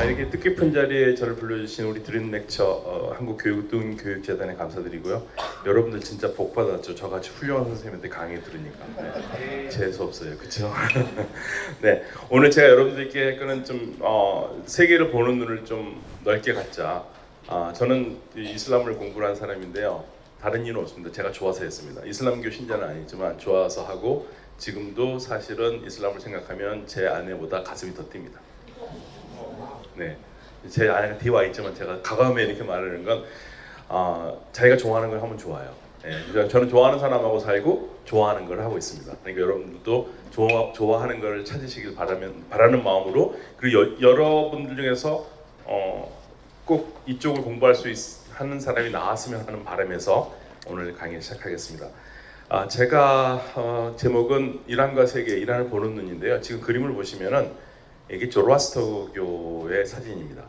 이렇게 뜻깊은 자리에 저를 불러주신 우리 드림 렉처 한국교육등교육재단에 감사드리고요. 여러분들 진짜 복 받았죠. 저같이 훌륭한 선생님한테 강의 들으니까. 네. 재수 없어요, 그렇죠? 네, 오늘 제가 여러분들께 끄는 좀 세계를 보는 눈을 좀 넓게 갖자. 저는 이슬람을 공부를 한 사람인데요. 다른 이유는 없습니다. 제가 좋아서 했습니다. 이슬람교 신자는 아니지만 좋아서 하고 지금도 사실은 이슬람을 생각하면 제 아내보다 가슴이 더 뜁니다. 네, 제 아내가 뒤와 있지만 제가 가감에 이렇게 말하는 건 자기가 좋아하는 걸 하면 좋아요. 네, 저는 좋아하는 사람하고 살고 좋아하는 걸 하고 있습니다. 그러니까 여러분들도 좋아하는 걸 찾으시길 바라는 마음으로, 그리고 여러분들 중에서 꼭 이쪽을 공부할 수 하는 사람이 나왔으면 하는 바람에서 오늘 강의 시작하겠습니다. 제가 제목은 이란과 세계, 이란을 보는 눈인데요. 지금 그림을 보시면은 이게 조로아스터교의 사진입니다.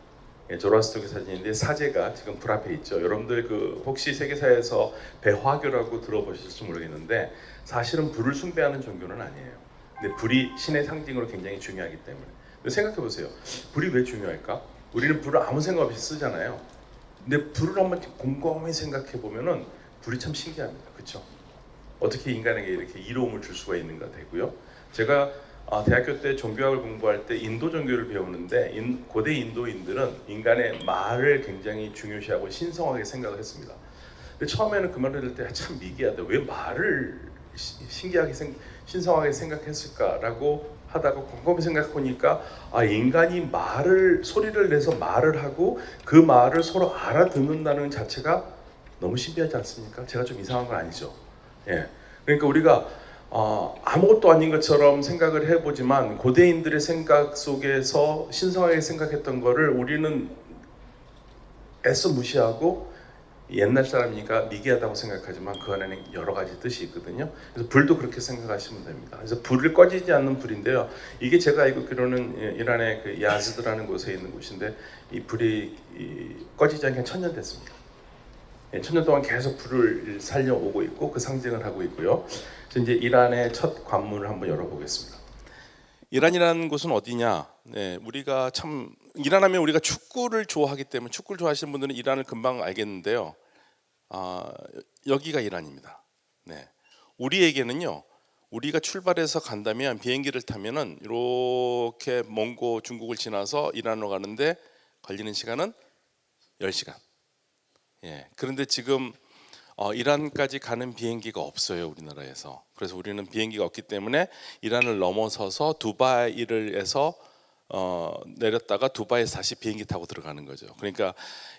조로아스터교 사진인데 사제가 지금 불 앞에 있죠. 여러분들 혹시 세계사에서 배화교라고 들어보셨을지 모르겠는데 사실은 불을 숭배하는 종교는 아니에요. 근데 불이 신의 상징으로 굉장히 중요하기 때문에. 생각해 보세요. 불이 왜 중요할까? 우리는 불을 아무 생각 없이 쓰잖아요. 근데 불을 한번 곰곰이 생각해 보면은 불이 참 신기합니다. 그렇죠? 어떻게 인간에게 이렇게 이로움을 줄 수가 있는가 되고요. 제가 대학교 때 종교학을 공부할 때 인도 종교를 배우는데 고대 인도인들은 인간의 말을 굉장히 중요시하고 신성하게 생각을 했습니다. 근데 처음에는 그 말을 들을 때 참 미개하다. 왜 말을 신성하게 생각했을까라고 하다가 곰곰이 생각해보니까 인간이 소리를 내서 말을 하고 그 말을 서로 알아듣는다는 자체가 너무 신비하지 않습니까? 제가 좀 이상한 건 아니죠. 예. 그러니까 우리가 아무것도 아닌 것처럼 생각을 해보지만 고대인들의 생각 속에서 신성하게 생각했던 거를 우리는 애써 무시하고 옛날 사람이니까 미개하다고 생각하지만 그 안에는 여러 가지 뜻이 있거든요. 그래서 불도 그렇게 생각하시면 됩니다. 그래서 불을 꺼지지 않는 불인데요. 이게 제가 알기로는 이란의 그 야즈드라는 곳에 있는 곳인데 이 불이 꺼지지 않게 1000년 됐습니다. 1000년 동안 계속 불을 살려오고 있고 그 상징을 하고 있고요. 그래서 이제 이란의 첫 관문을 한번 열어보겠습니다. 이란이라는 곳은 어디냐? 네, 우리가 참 이란하면 우리가 축구를 좋아하기 때문에 축구를 좋아하시는 분들은 이란을 금방 알겠는데요. 여기가 이란입니다. 네, 우리에게는요. 우리가 출발해서 간다면 비행기를 타면은 이렇게 몽고 중국을 지나서 이란으로 가는데 걸리는 시간은 10시간. 예, 그런데 지금 이란까지 가는 비행기가 없어요, 우리나라에서. 그래서 우리는 비행기가 없기 때문에 이란을 넘어서서 두바이를 해서 내렸다가 두바이에서 다시 비행기 타고 들어가는 거죠. 그러니까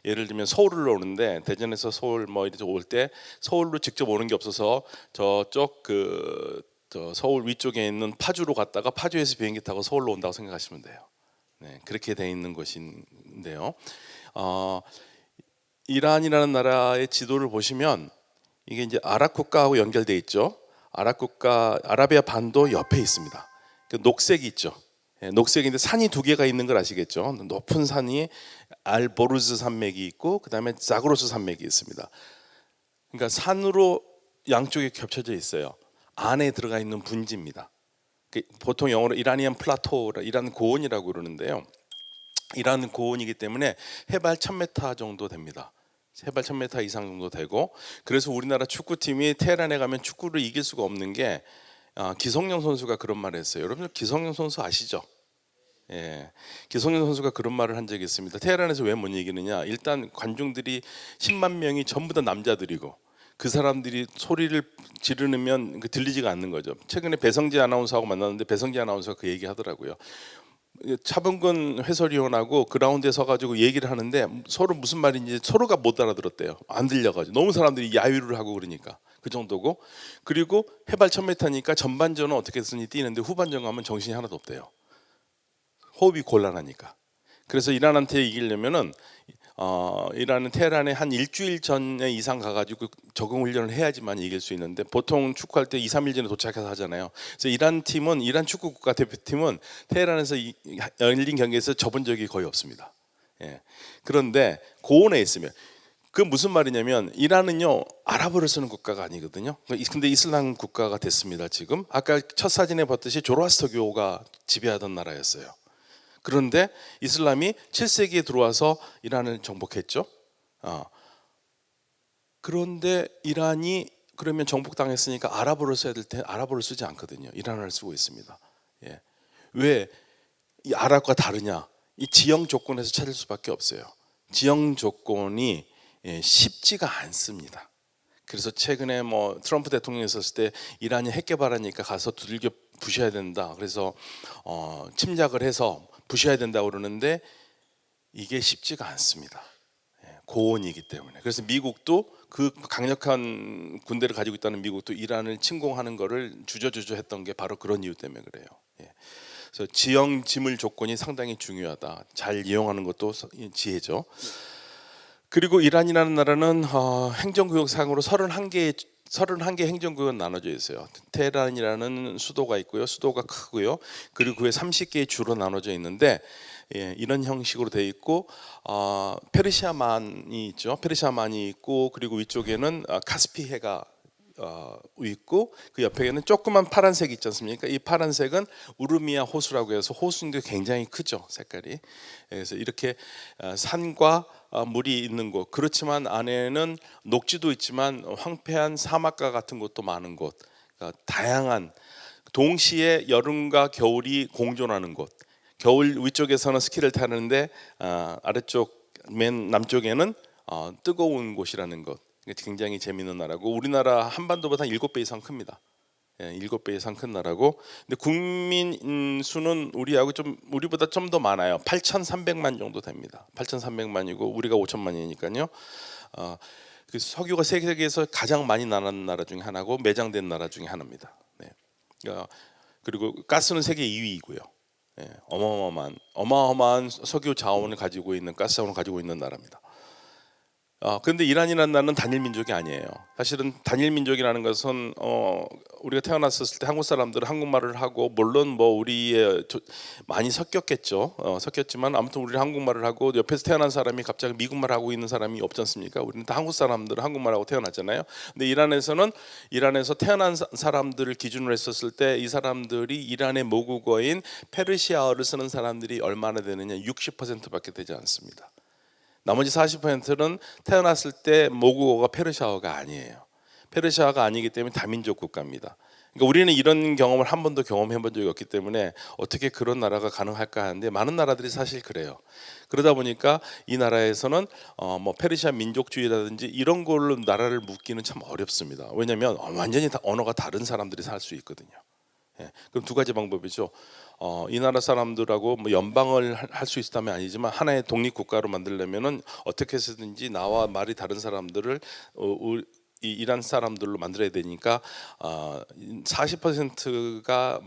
예를 들면 서울을 오는데 대전에서 서울 이렇게 올 때 서울로 직접 오는 게 없어서 저쪽 서울 위쪽에 있는 파주로 갔다가 파주에서 비행기 타고 서울로 온다고 생각하시면 돼요. 네, 그렇게 돼 있는 곳인데요. 이란이라는 나라의 지도를 보시면 이게 이제 아랍 국가하고 연결돼 있죠. 아랍 국가 아라비아 반도 옆에 있습니다. 그 녹색이 있죠. 녹색인데 산이 두 개가 있는 걸 아시겠죠. 높은 산이 알보르즈 산맥이 있고 그다음에 자그로스 산맥이 있습니다. 그러니까 산으로 양쪽에 겹쳐져 있어요. 안에 들어가 있는 분지입니다. 보통 영어로 이라니안 플라토, 이란 고원이라고 그러는데요. 이란 고원이기 때문에 해발 1000m 정도 됩니다. 해발 1000m 이상 정도 되고, 그래서 우리나라 축구팀이 테헤란에 가면 축구를 이길 수가 없는 게 기성용 선수가 그런 말을 했어요. 여러분 기성용 선수 아시죠? 예, 기성용 선수가 그런 말을 한 적이 있습니다. 테헤란에서 왜 못 이기느냐? 일단 관중들이 10만 명이 전부 다 남자들이고 그 사람들이 소리를 지르면 들리지가 않는 거죠. 최근에 배성재 아나운서하고 만났는데 배성재 아나운서가 그 얘기 하더라고요. 차범근 해설위원하고 그라운드에 서가지고 얘기를 하는데 서로 무슨 말인지 서로가 못 알아들었대요. 안 들려가지고 너무 사람들이 야유를 하고 그러니까 그 정도고, 그리고 해발 1000m니까 전반전은 어떻게든지 뛰는데 후반전 가면 정신이 하나도 없대요. 호흡이 곤란하니까. 그래서 이란한테 이기려면은 이란은 테헤란에 한 일주일 전에 이상 가가지고 적응 훈련을 해야지만 이길 수 있는데 보통 축구할 때 2, 3일 전에 도착해서 하잖아요. 그래서 이란 축구 국가 대표팀은 테헤란에서 열린 경기에서 접은 적이 거의 없습니다. 예. 그런데 고온에 있으면 그 무슨 말이냐면 이란은요 아랍어를 쓰는 국가가 아니거든요. 근데 이슬람 국가가 됐습니다. 지금 아까 첫 사진에 봤듯이 조로아스터교가 지배하던 나라였어요. 그런데 이슬람이 7세기에 들어와서 이란을 정복했죠. 그런데 이란이 그러면 정복당했으니까 아랍어를 써야 될 때 아랍어를 쓰지 않거든요. 이란어를 쓰고 있습니다. 예. 왜 이 아랍과 다르냐? 이 지형 조건에서 찾을 수밖에 없어요. 지형 조건이 쉽지가 않습니다. 그래서 최근에 뭐 트럼프 대통령이 있었을 때 이란이 핵 개발하니까 가서 두들겨 부셔야 된다. 그래서 침략을 해서 부셔야 된다고 그러는데 이게 쉽지가 않습니다. 고온이기 때문에. 그래서 미국도 그 강력한 군대를 가지고 있다는 미국도 이란을 침공하는 거를 주저주저 했던 게 바로 그런 이유 때문에 그래요. 그래서 지형 지물 조건이 상당히 중요하다. 잘 이용하는 것도 지혜죠. 그리고 이란이라는 나라는 행정구역상으로 31개 행정구역은 나눠져 있어요. 테헤란이라는 수도가 있고요. 수도가 크고요. 그리고 그에 30개의 주로 나눠져 있는데 이런 형식으로 돼 있고 페르시아만이 있죠. 페르시아만이 있고 그리고 위쪽에는 카스피해가 있고 그 옆에는 조그만 파란색이 있지 않습니까? 이 파란색은 우르미아 호수라고 해서 호수인데 굉장히 크죠, 색깔이. 그래서 이렇게 산과 물이 있는 곳, 그렇지만 안에는 녹지도 있지만 황폐한 사막과 같은 곳도 많은 곳, 그러니까 다양한 동시에 여름과 겨울이 공존하는 곳. 겨울 위쪽에서는 스키를 타는데 아래쪽 맨 남쪽에는 뜨거운 곳이라는 것. 굉장히 재미있는 나라고 우리나라 한반도보다 7배 이상 큽니다. 7배 이상 큰 나라고. 근데 국민 수는 우리보다 좀 더 많아요. 8,300만 정도 됩니다. 8,300만이고 우리가 5천만이니까요. 그 석유가 세계에서 가장 많이 나는 나라 중에 하나고 매장된 나라 중에 하나입니다. 그리고 가스는 세계 2위이고요. 어마어마한 석유 자원을 가지고 있는 가스 자원을 가지고 있는 나라입니다. 그런데 이란이라는 나라는 단일 민족이 아니에요. 사실은 단일 민족이라는 것은 우리가 태어났을 때 한국 사람들은 한국말을 하고 물론 뭐 우리의 많이 섞였겠죠. 섞였지만 아무튼 우리는 한국말을 하고 옆에서 태어난 사람이 갑자기 미국말 하고 있는 사람이 없지 않습니까? 우리는 다 한국 사람들은 한국말하고 태어났잖아요. 근데 이란에서 태어난 사람들을 기준으로 했었을 때 이 사람들이 이란의 모국어인 페르시아어를 쓰는 사람들이 얼마나 되느냐? 60%밖에 되지 않습니다. 나머지 40%는 태어났을 때 모국어가 페르시아어가 아니에요. 페르시아가 아니기 때문에 다민족 국가입니다. 그러니까 우리는 이런 경험을 한 번도 경험해 본 적이 없기 때문에 어떻게 그런 나라가 가능할까 하는데 많은 나라들이 사실 그래요. 그러다 보니까 이 나라에서는 뭐 페르시아 민족주의라든지 이런 걸로 나라를 묶기는 참 어렵습니다. 왜냐하면 완전히 언어가 다른 사람들이 살 수 있거든요. 그럼 두 가지 방법이죠. 이 나라 사람들하고 뭐 연방을 할 수 있다면 아니지만 하나의 독립 국가로 만들려면은 어떻게 해서든지 나와 말이 다른 사람들을 이란 사람들로 만들어야 되니까 40%가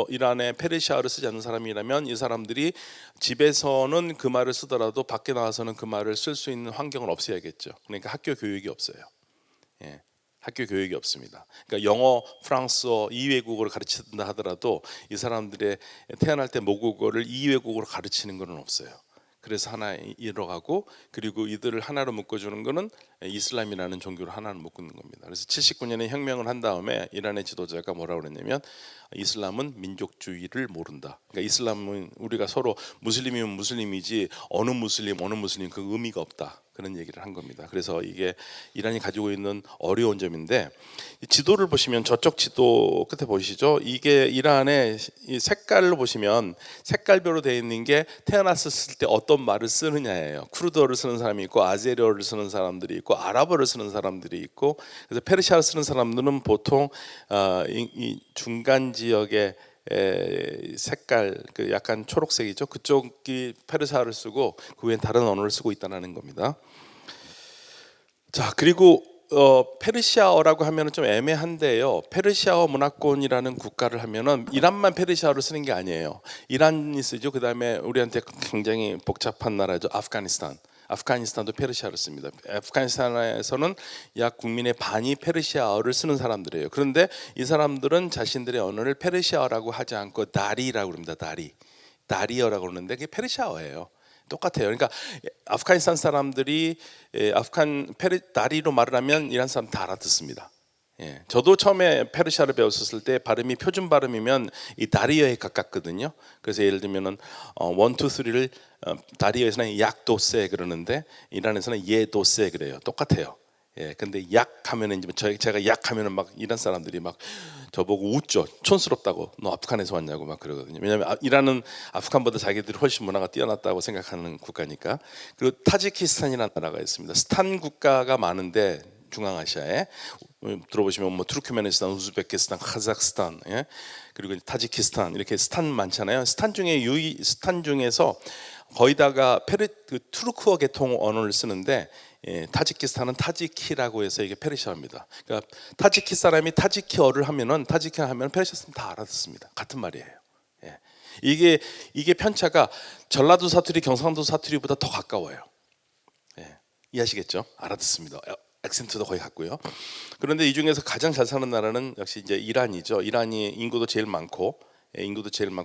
이란의 페르시아어를 쓰지 않는 사람이라면 이 사람들이 집에서는 그 말을 쓰더라도 밖에 나와서는 그 말을 쓸 수 있는 환경을 없애야겠죠. 그러니까 학교 교육이 없어요. 학교 교육이 없습니다. 그러니까 영어, 프랑스어 2외국어를 가르친다 하더라도 이 사람들의 태어날 때 모국어를 2외국어로 가르치는 것은 없어요. 그래서 하나 잃어가고 그리고 이들을 하나로 묶어주는 것은 이슬람이라는 종교를 하나로 묶는 겁니다. 그래서 79년에 혁명을 한 다음에 이란의 지도자가 뭐라고 그랬냐면 이슬람은 민족주의를 모른다. 그러니까 이슬람은 우리가 서로 무슬림이면 무슬림이지 어느 무슬림 그 의미가 없다. 그런 얘기를 한 겁니다. 그래서 이게 이란이 가지고 있는 어려운 점인데 지도를 보시면 저쪽 지도 끝에 보시죠. 이게 이란의 이 색깔로 보시면 색깔별로 되어 있는 게 태어났을 때 어떤 말을 쓰느냐예요. 쿠르드어를 쓰는 사람이 있고 아제리어를 쓰는 사람들이 있고 아랍어를 쓰는 사람들이 있고 그래서 페르시아를 쓰는 사람들은 보통 이 중간 지역의 색깔 그 약간 초록색이죠. 그쪽이 페르시아를 쓰고 그 외엔 다른 언어를 쓰고 있다는 겁니다. 자 그리고 페르시아어라고 하면은 좀 애매한데요. 페르시아어 문화권이라는 국가를 하면은 이란만 페르시아어를 쓰는 게 아니에요. 이란이 쓰죠. 그 다음에 우리한테 굉장히 복잡한 나라죠. 아프가니스탄도 페르시아를 씁니다. 아프가니스탄에서는 약 국민의 반이 페르시아어를 쓰는 사람들이에요. 그런데 이 사람들은 자신들의 언어를 페르시아어라고 하지 않고 다리라고 합니다. 다리어라고 그러는데 그게 페르시아어예요. 똑같아요. 그러니까 아프가니스탄 사람들이 다리로 말을 하면 이란 사람 다 알아듣습니다. 예, 저도 처음에 페르시아를 배웠었을 때 발음이 표준 발음이면 이 다리어에 가깝거든요. 그래서 예를 들면은 1, 2, 3를 다리어에서는 약도세 그러는데 이란에서는 예도세 그래요. 똑같아요. 예, 근데 약하면은 이제 제가 약하면은 막 이란 사람들이 막 저보고 웃죠. 촌스럽다고. 너 아프간에서 왔냐고 막 그러거든요. 왜냐하면 이란은 아프간보다 자기들이 훨씬 문화가 뛰어났다고 생각하는 국가니까. 그리고 타지키스탄이라는 나라가 있습니다. 스탄 국가가 많은데 중앙아시아에 들어보시면 뭐 투르크메니스탄, 우즈베키스탄, 카자흐스탄, 예? 그리고 타지키스탄 이렇게 스탄 많잖아요. 스탄 중에서 거의다가 그 투르크어 계통 언어를 쓰는데 예, 타지키스탄은 타지키라고 해서 이게 페르시아입니다. 그러니까 타지키 사람이 타지키어를 하면은 타지키 하면 페르시아 사람 다 알아듣습니다. 같은 말이에요. 예. 이게 편차가 전라도 사투리, 경상도 사투리보다 더 가까워요. 예. 이해하시겠죠? 알아듣습니다. 액센트도 거의 같고요. 그런데 이 중에서 가장 잘 사는 나라는 역시 이제 이란이죠. 이란이 인구도 제일 많고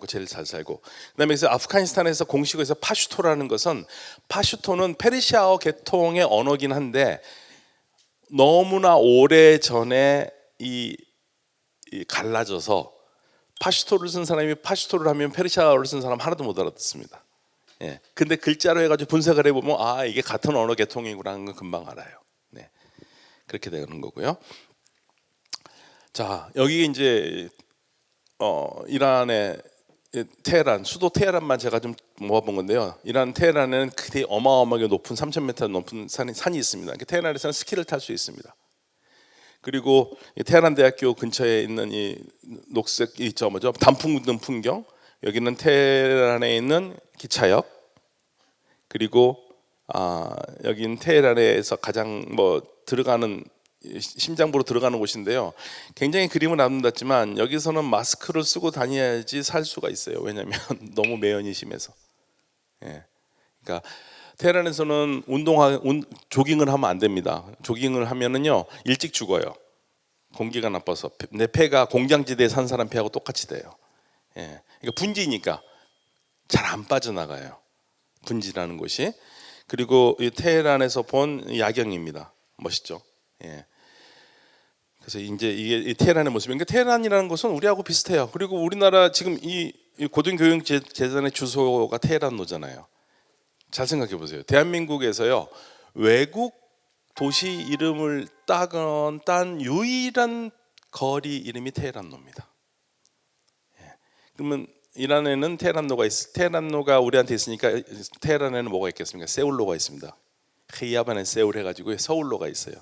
제일 잘 살고. 그다음에 그래서 아프가니스탄에서 공식에서 파슈토라는 것은 파슈토는 페르시아어 계통의 언어긴 한데 너무나 오래 전에 이 갈라져서 파슈토를 쓴 사람이 파슈토를 하면 페르시아어를 쓴 사람 하나도 못 알아듣습니다. 예. 근데 글자로 해가지고 분석을 해보면 아 이게 같은 언어 계통이구나는 건 금방 알아요. 네. 그렇게 되는 거고요. 자 여기 이제 이란의 테헤란 수도 테헤란만 제가 좀 모아본 건데요. 이란 테헤란에는 되게 어마어마하게 높은 3,000m 높은 산이 있습니다. 테헤란에서는 스키를 탈 수 있습니다. 그리고 테헤란 대학교 근처에 있는 이 녹색 단풍 묻은 풍경 여기는 테헤란에 있는 기차역 그리고 여기는 테헤란에서 가장 뭐 들어가는 심장부로 들어가는 곳인데요. 굉장히 그림은 아름답지만 여기서는 마스크를 쓰고 다녀야지 살 수가 있어요. 왜냐하면 너무 매연이 심해서. 예. 그러니까 테헤란에서는 조깅을 하면 안 됩니다. 조깅을 하면은요 일찍 죽어요. 공기가 나빠서 내 폐가 공장지대에 산 사람 폐하고 똑같이 돼요. 예. 그러니까 분지니까 잘 안 빠져나가요. 분지라는 곳이. 그리고 이 테헤란에서 본 야경입니다. 멋있죠. 예. 그래서 이제 이게 테헤란의 모습인데 테헤란이라는 곳은 우리하고 비슷해요. 그리고 우리나라 지금 이 고등교육재단의 주소가 테헤란로잖아요. 잘 생각해 보세요. 대한민국에서요 외국 도시 이름을 딴 유일한 거리 이름이 테헤란로입니다. 예. 그러면 이란에는 테헤란로가 우리한테 있으니까 테헤란에는 뭐가 있겠습니까? 세울로가 있습니다. 헤이아반에 세울 해가지고 서울로가 있어요.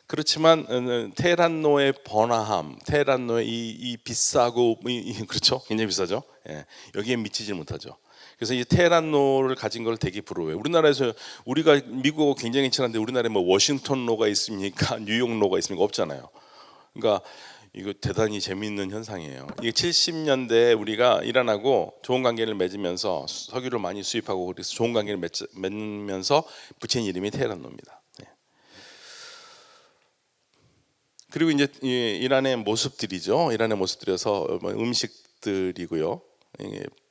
그렇지만 테헤란로의 번화함, 테헤란로의 이 비싸고 그렇죠, 굉장히 비싸죠. 예, 여기에 미치지 못하죠. 그래서 이 테헤란로를 가진 걸 되게 부러워요. 우리나라에서 우리가 미국하고 굉장히 친한데 우리나라에 뭐 워싱턴로가 있습니까, 뉴욕로가 있습니까? 없잖아요. 그러니까 이거 대단히 재미있는 현상이에요. 이게 70년대에 우리가 이란하고 좋은 관계를 맺으면서 석유를 많이 수입하고 그래서 좋은 관계를 맺으면서 붙인 이름이 테헤란로입니다. 그리고 이제 이란의 모습들이죠. 이란의 모습들에서 음식들이고요.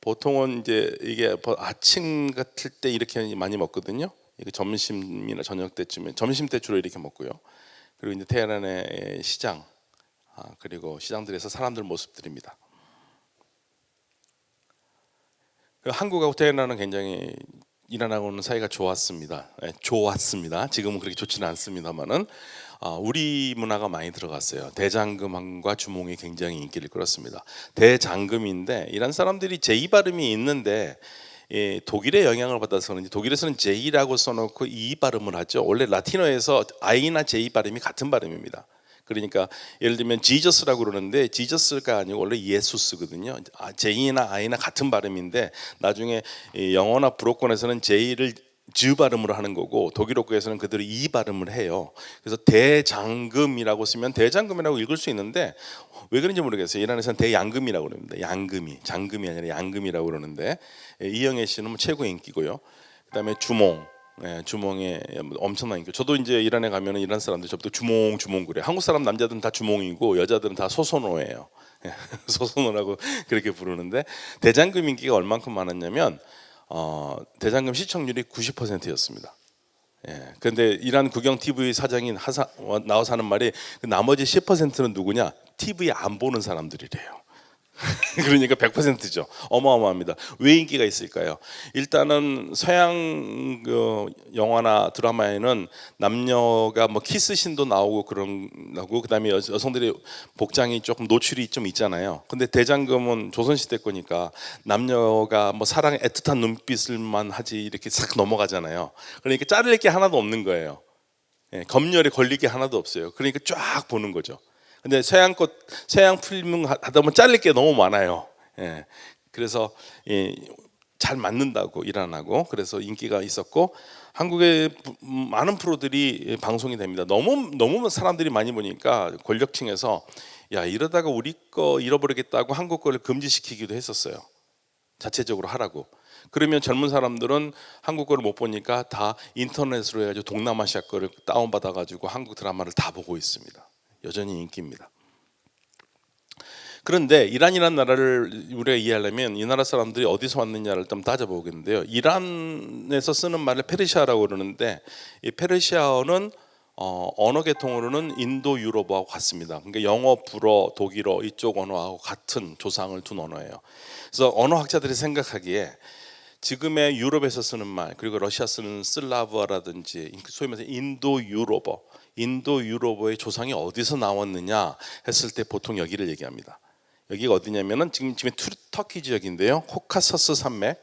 보통은 이제 이게 아침 같을 때 이렇게 많이 먹거든요. 이게 점심이나 저녁 때쯤에 점심 때 주로 이렇게 먹고요. 그리고 이제 테헤란의 시장 그리고 시장들에서 사람들 모습들입니다. 한국하고 테헤란은 굉장히 이란하고는 사이가 좋았습니다. 네, 좋았습니다. 지금은 그렇게 좋지는 않습니다만은 우리 문화가 많이 들어갔어요. 대장금과 주몽이 굉장히 인기를 끌었습니다. 대장금인데 이란 사람들이 제이 발음이 있는데 독일의 영향을 받아서 그런지 독일에서는 제이라고 써놓고 이 발음을 하죠. 원래 라틴어에서 I나 제이 발음이 같은 발음입니다. 그러니까 예를 들면 지저스라고 그러는데 지저스가 아니고 원래 예수스거든요. J나 I나 같은 발음인데 나중에 영어나 불어권에서는 J를 즈 발음으로 하는 거고 독일어권에서는 그대로 이 발음을 해요. 그래서 대장금이라고 쓰면 대장금이라고 읽을 수 있는데 왜 그런지 모르겠어요. 이란에서는 대양금이라고 그럽니다. 양금이 장금이 아니라 양금이라고 그러는데 이영애 씨는 최고 인기고요. 그다음에 주몽. 네, 주몽에 엄청난 인기. 저도 이제 이란에 가면은 이란 사람들 저부터 주몽 그래. 한국 사람 남자들은 다 주몽이고 여자들은 다 소소노예요. 소소노라고 그렇게 부르는데 대장금 인기가 얼만큼 많았냐면 대장금 시청률이 90%였습니다. 예. 근데 이란 국영 TV 사장인 나와서 하는 말이 그 나머지 10%는 누구냐? TV 안 보는 사람들이래요. 그러니까 100%죠. 어마어마합니다. 왜 인기가 있을까요? 일단은 서양 그 영화나 드라마에는 남녀가 뭐 키스신도 나오고 그런 나고 그다음에 여성들의 복장이 조금 노출이 좀 있잖아요. 근데 대장금은 조선시대 거니까 남녀가 뭐 사랑에 애틋한 눈빛을만 하지 이렇게 싹 넘어가잖아요. 그러니까 자를 게 하나도 없는 거예요. 예, 검열에 걸릴 게 하나도 없어요. 그러니까 쫙 보는 거죠. 근데 서양 필름 하다 보면 잘릴 게 너무 많아요. 예, 그래서 잘 맞는다고 이란하고 그래서 인기가 있었고 한국의 많은 프로들이 방송이 됩니다. 너무 사람들이 많이 보니까 권력층에서 야 이러다가 우리 거 잃어버리겠다고 한국 거를 금지시키기도 했었어요. 자체적으로 하라고. 그러면 젊은 사람들은 한국 거를 못 보니까 다 인터넷으로 해가지고 동남아시아 거를 다운받아 가지고 한국 드라마를 다 보고 있습니다. 여전히 인기입니다. 그런데 이란이라는 나라를 우리가 이해하려면 이 나라 사람들이 어디서 왔느냐를 좀 따져보겠는데요. 이란에서 쓰는 말을 페르시아라고 그러는데 이 페르시아어는 언어 계통으로는 인도 유럽어하고 같습니다. 그러니까 영어, 불어, 독일어 이쪽 언어하고 같은 조상을 둔 언어예요. 그래서 언어학자들이 생각하기에 지금의 유럽에서 쓰는 말 그리고 러시아 쓰는 슬라브어라든지 소위 말해서 인도 유럽어의 조상이 어디서 나왔느냐 했을 때 보통 여기를 얘기합니다. 여기가 어디냐면은 지금 터키 지역인데요. 코카서스 산맥,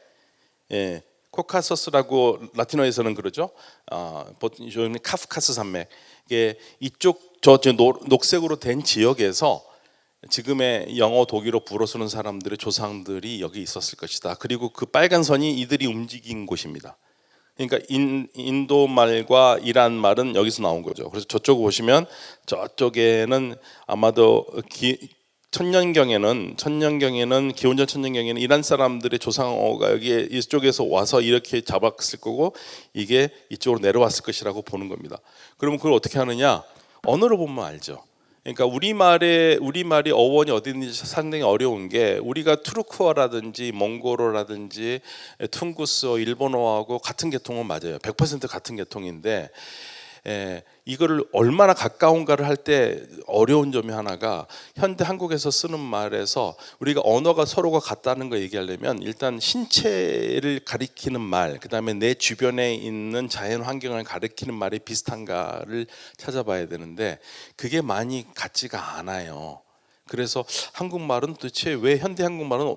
예, 코카서스라고 라틴어에서는 그러죠. 보통 카프카스 산맥, 이게 이쪽 저 녹색으로 된 지역에서 지금의 영어, 독일어, 불어 쓰는 사람들의 조상들이 여기 있었을 것이다. 그리고 그 빨간 선이 이들이 움직인 곳입니다. 그러니까 인도 말과 이란 말은 여기서 나온 거죠. 그래서 저쪽 보시면 저쪽에는 아마도 천년경에는 기원전 천년경에는 이란 사람들의 조상어가 여기에 이쪽에서 와서 이렇게 잡았을 거고 이게 이쪽으로 내려왔을 것이라고 보는 겁니다. 그러면 그걸 어떻게 하느냐? 언어로 보면 알죠. 그러니까 우리말이 어원이 어디 있는지 상당히 어려운 게 우리가 투르크어라든지 몽골어라든지 퉁구스어, 일본어하고 같은 계통은 맞아요. 100% 같은 계통인데 이거를 얼마나 가까운가를 할 때 어려운 점이 하나가 현대 한국에서 쓰는 말에서 우리가 언어가 서로가 같다는 거 얘기하려면 일단 신체를 가리키는 말, 그다음에 내 주변에 있는 자연 환경을 가리키는 말이 비슷한가를 찾아봐야 되는데 그게 많이 같지가 않아요. 그래서 한국말은 도대체 왜 현대 한국말은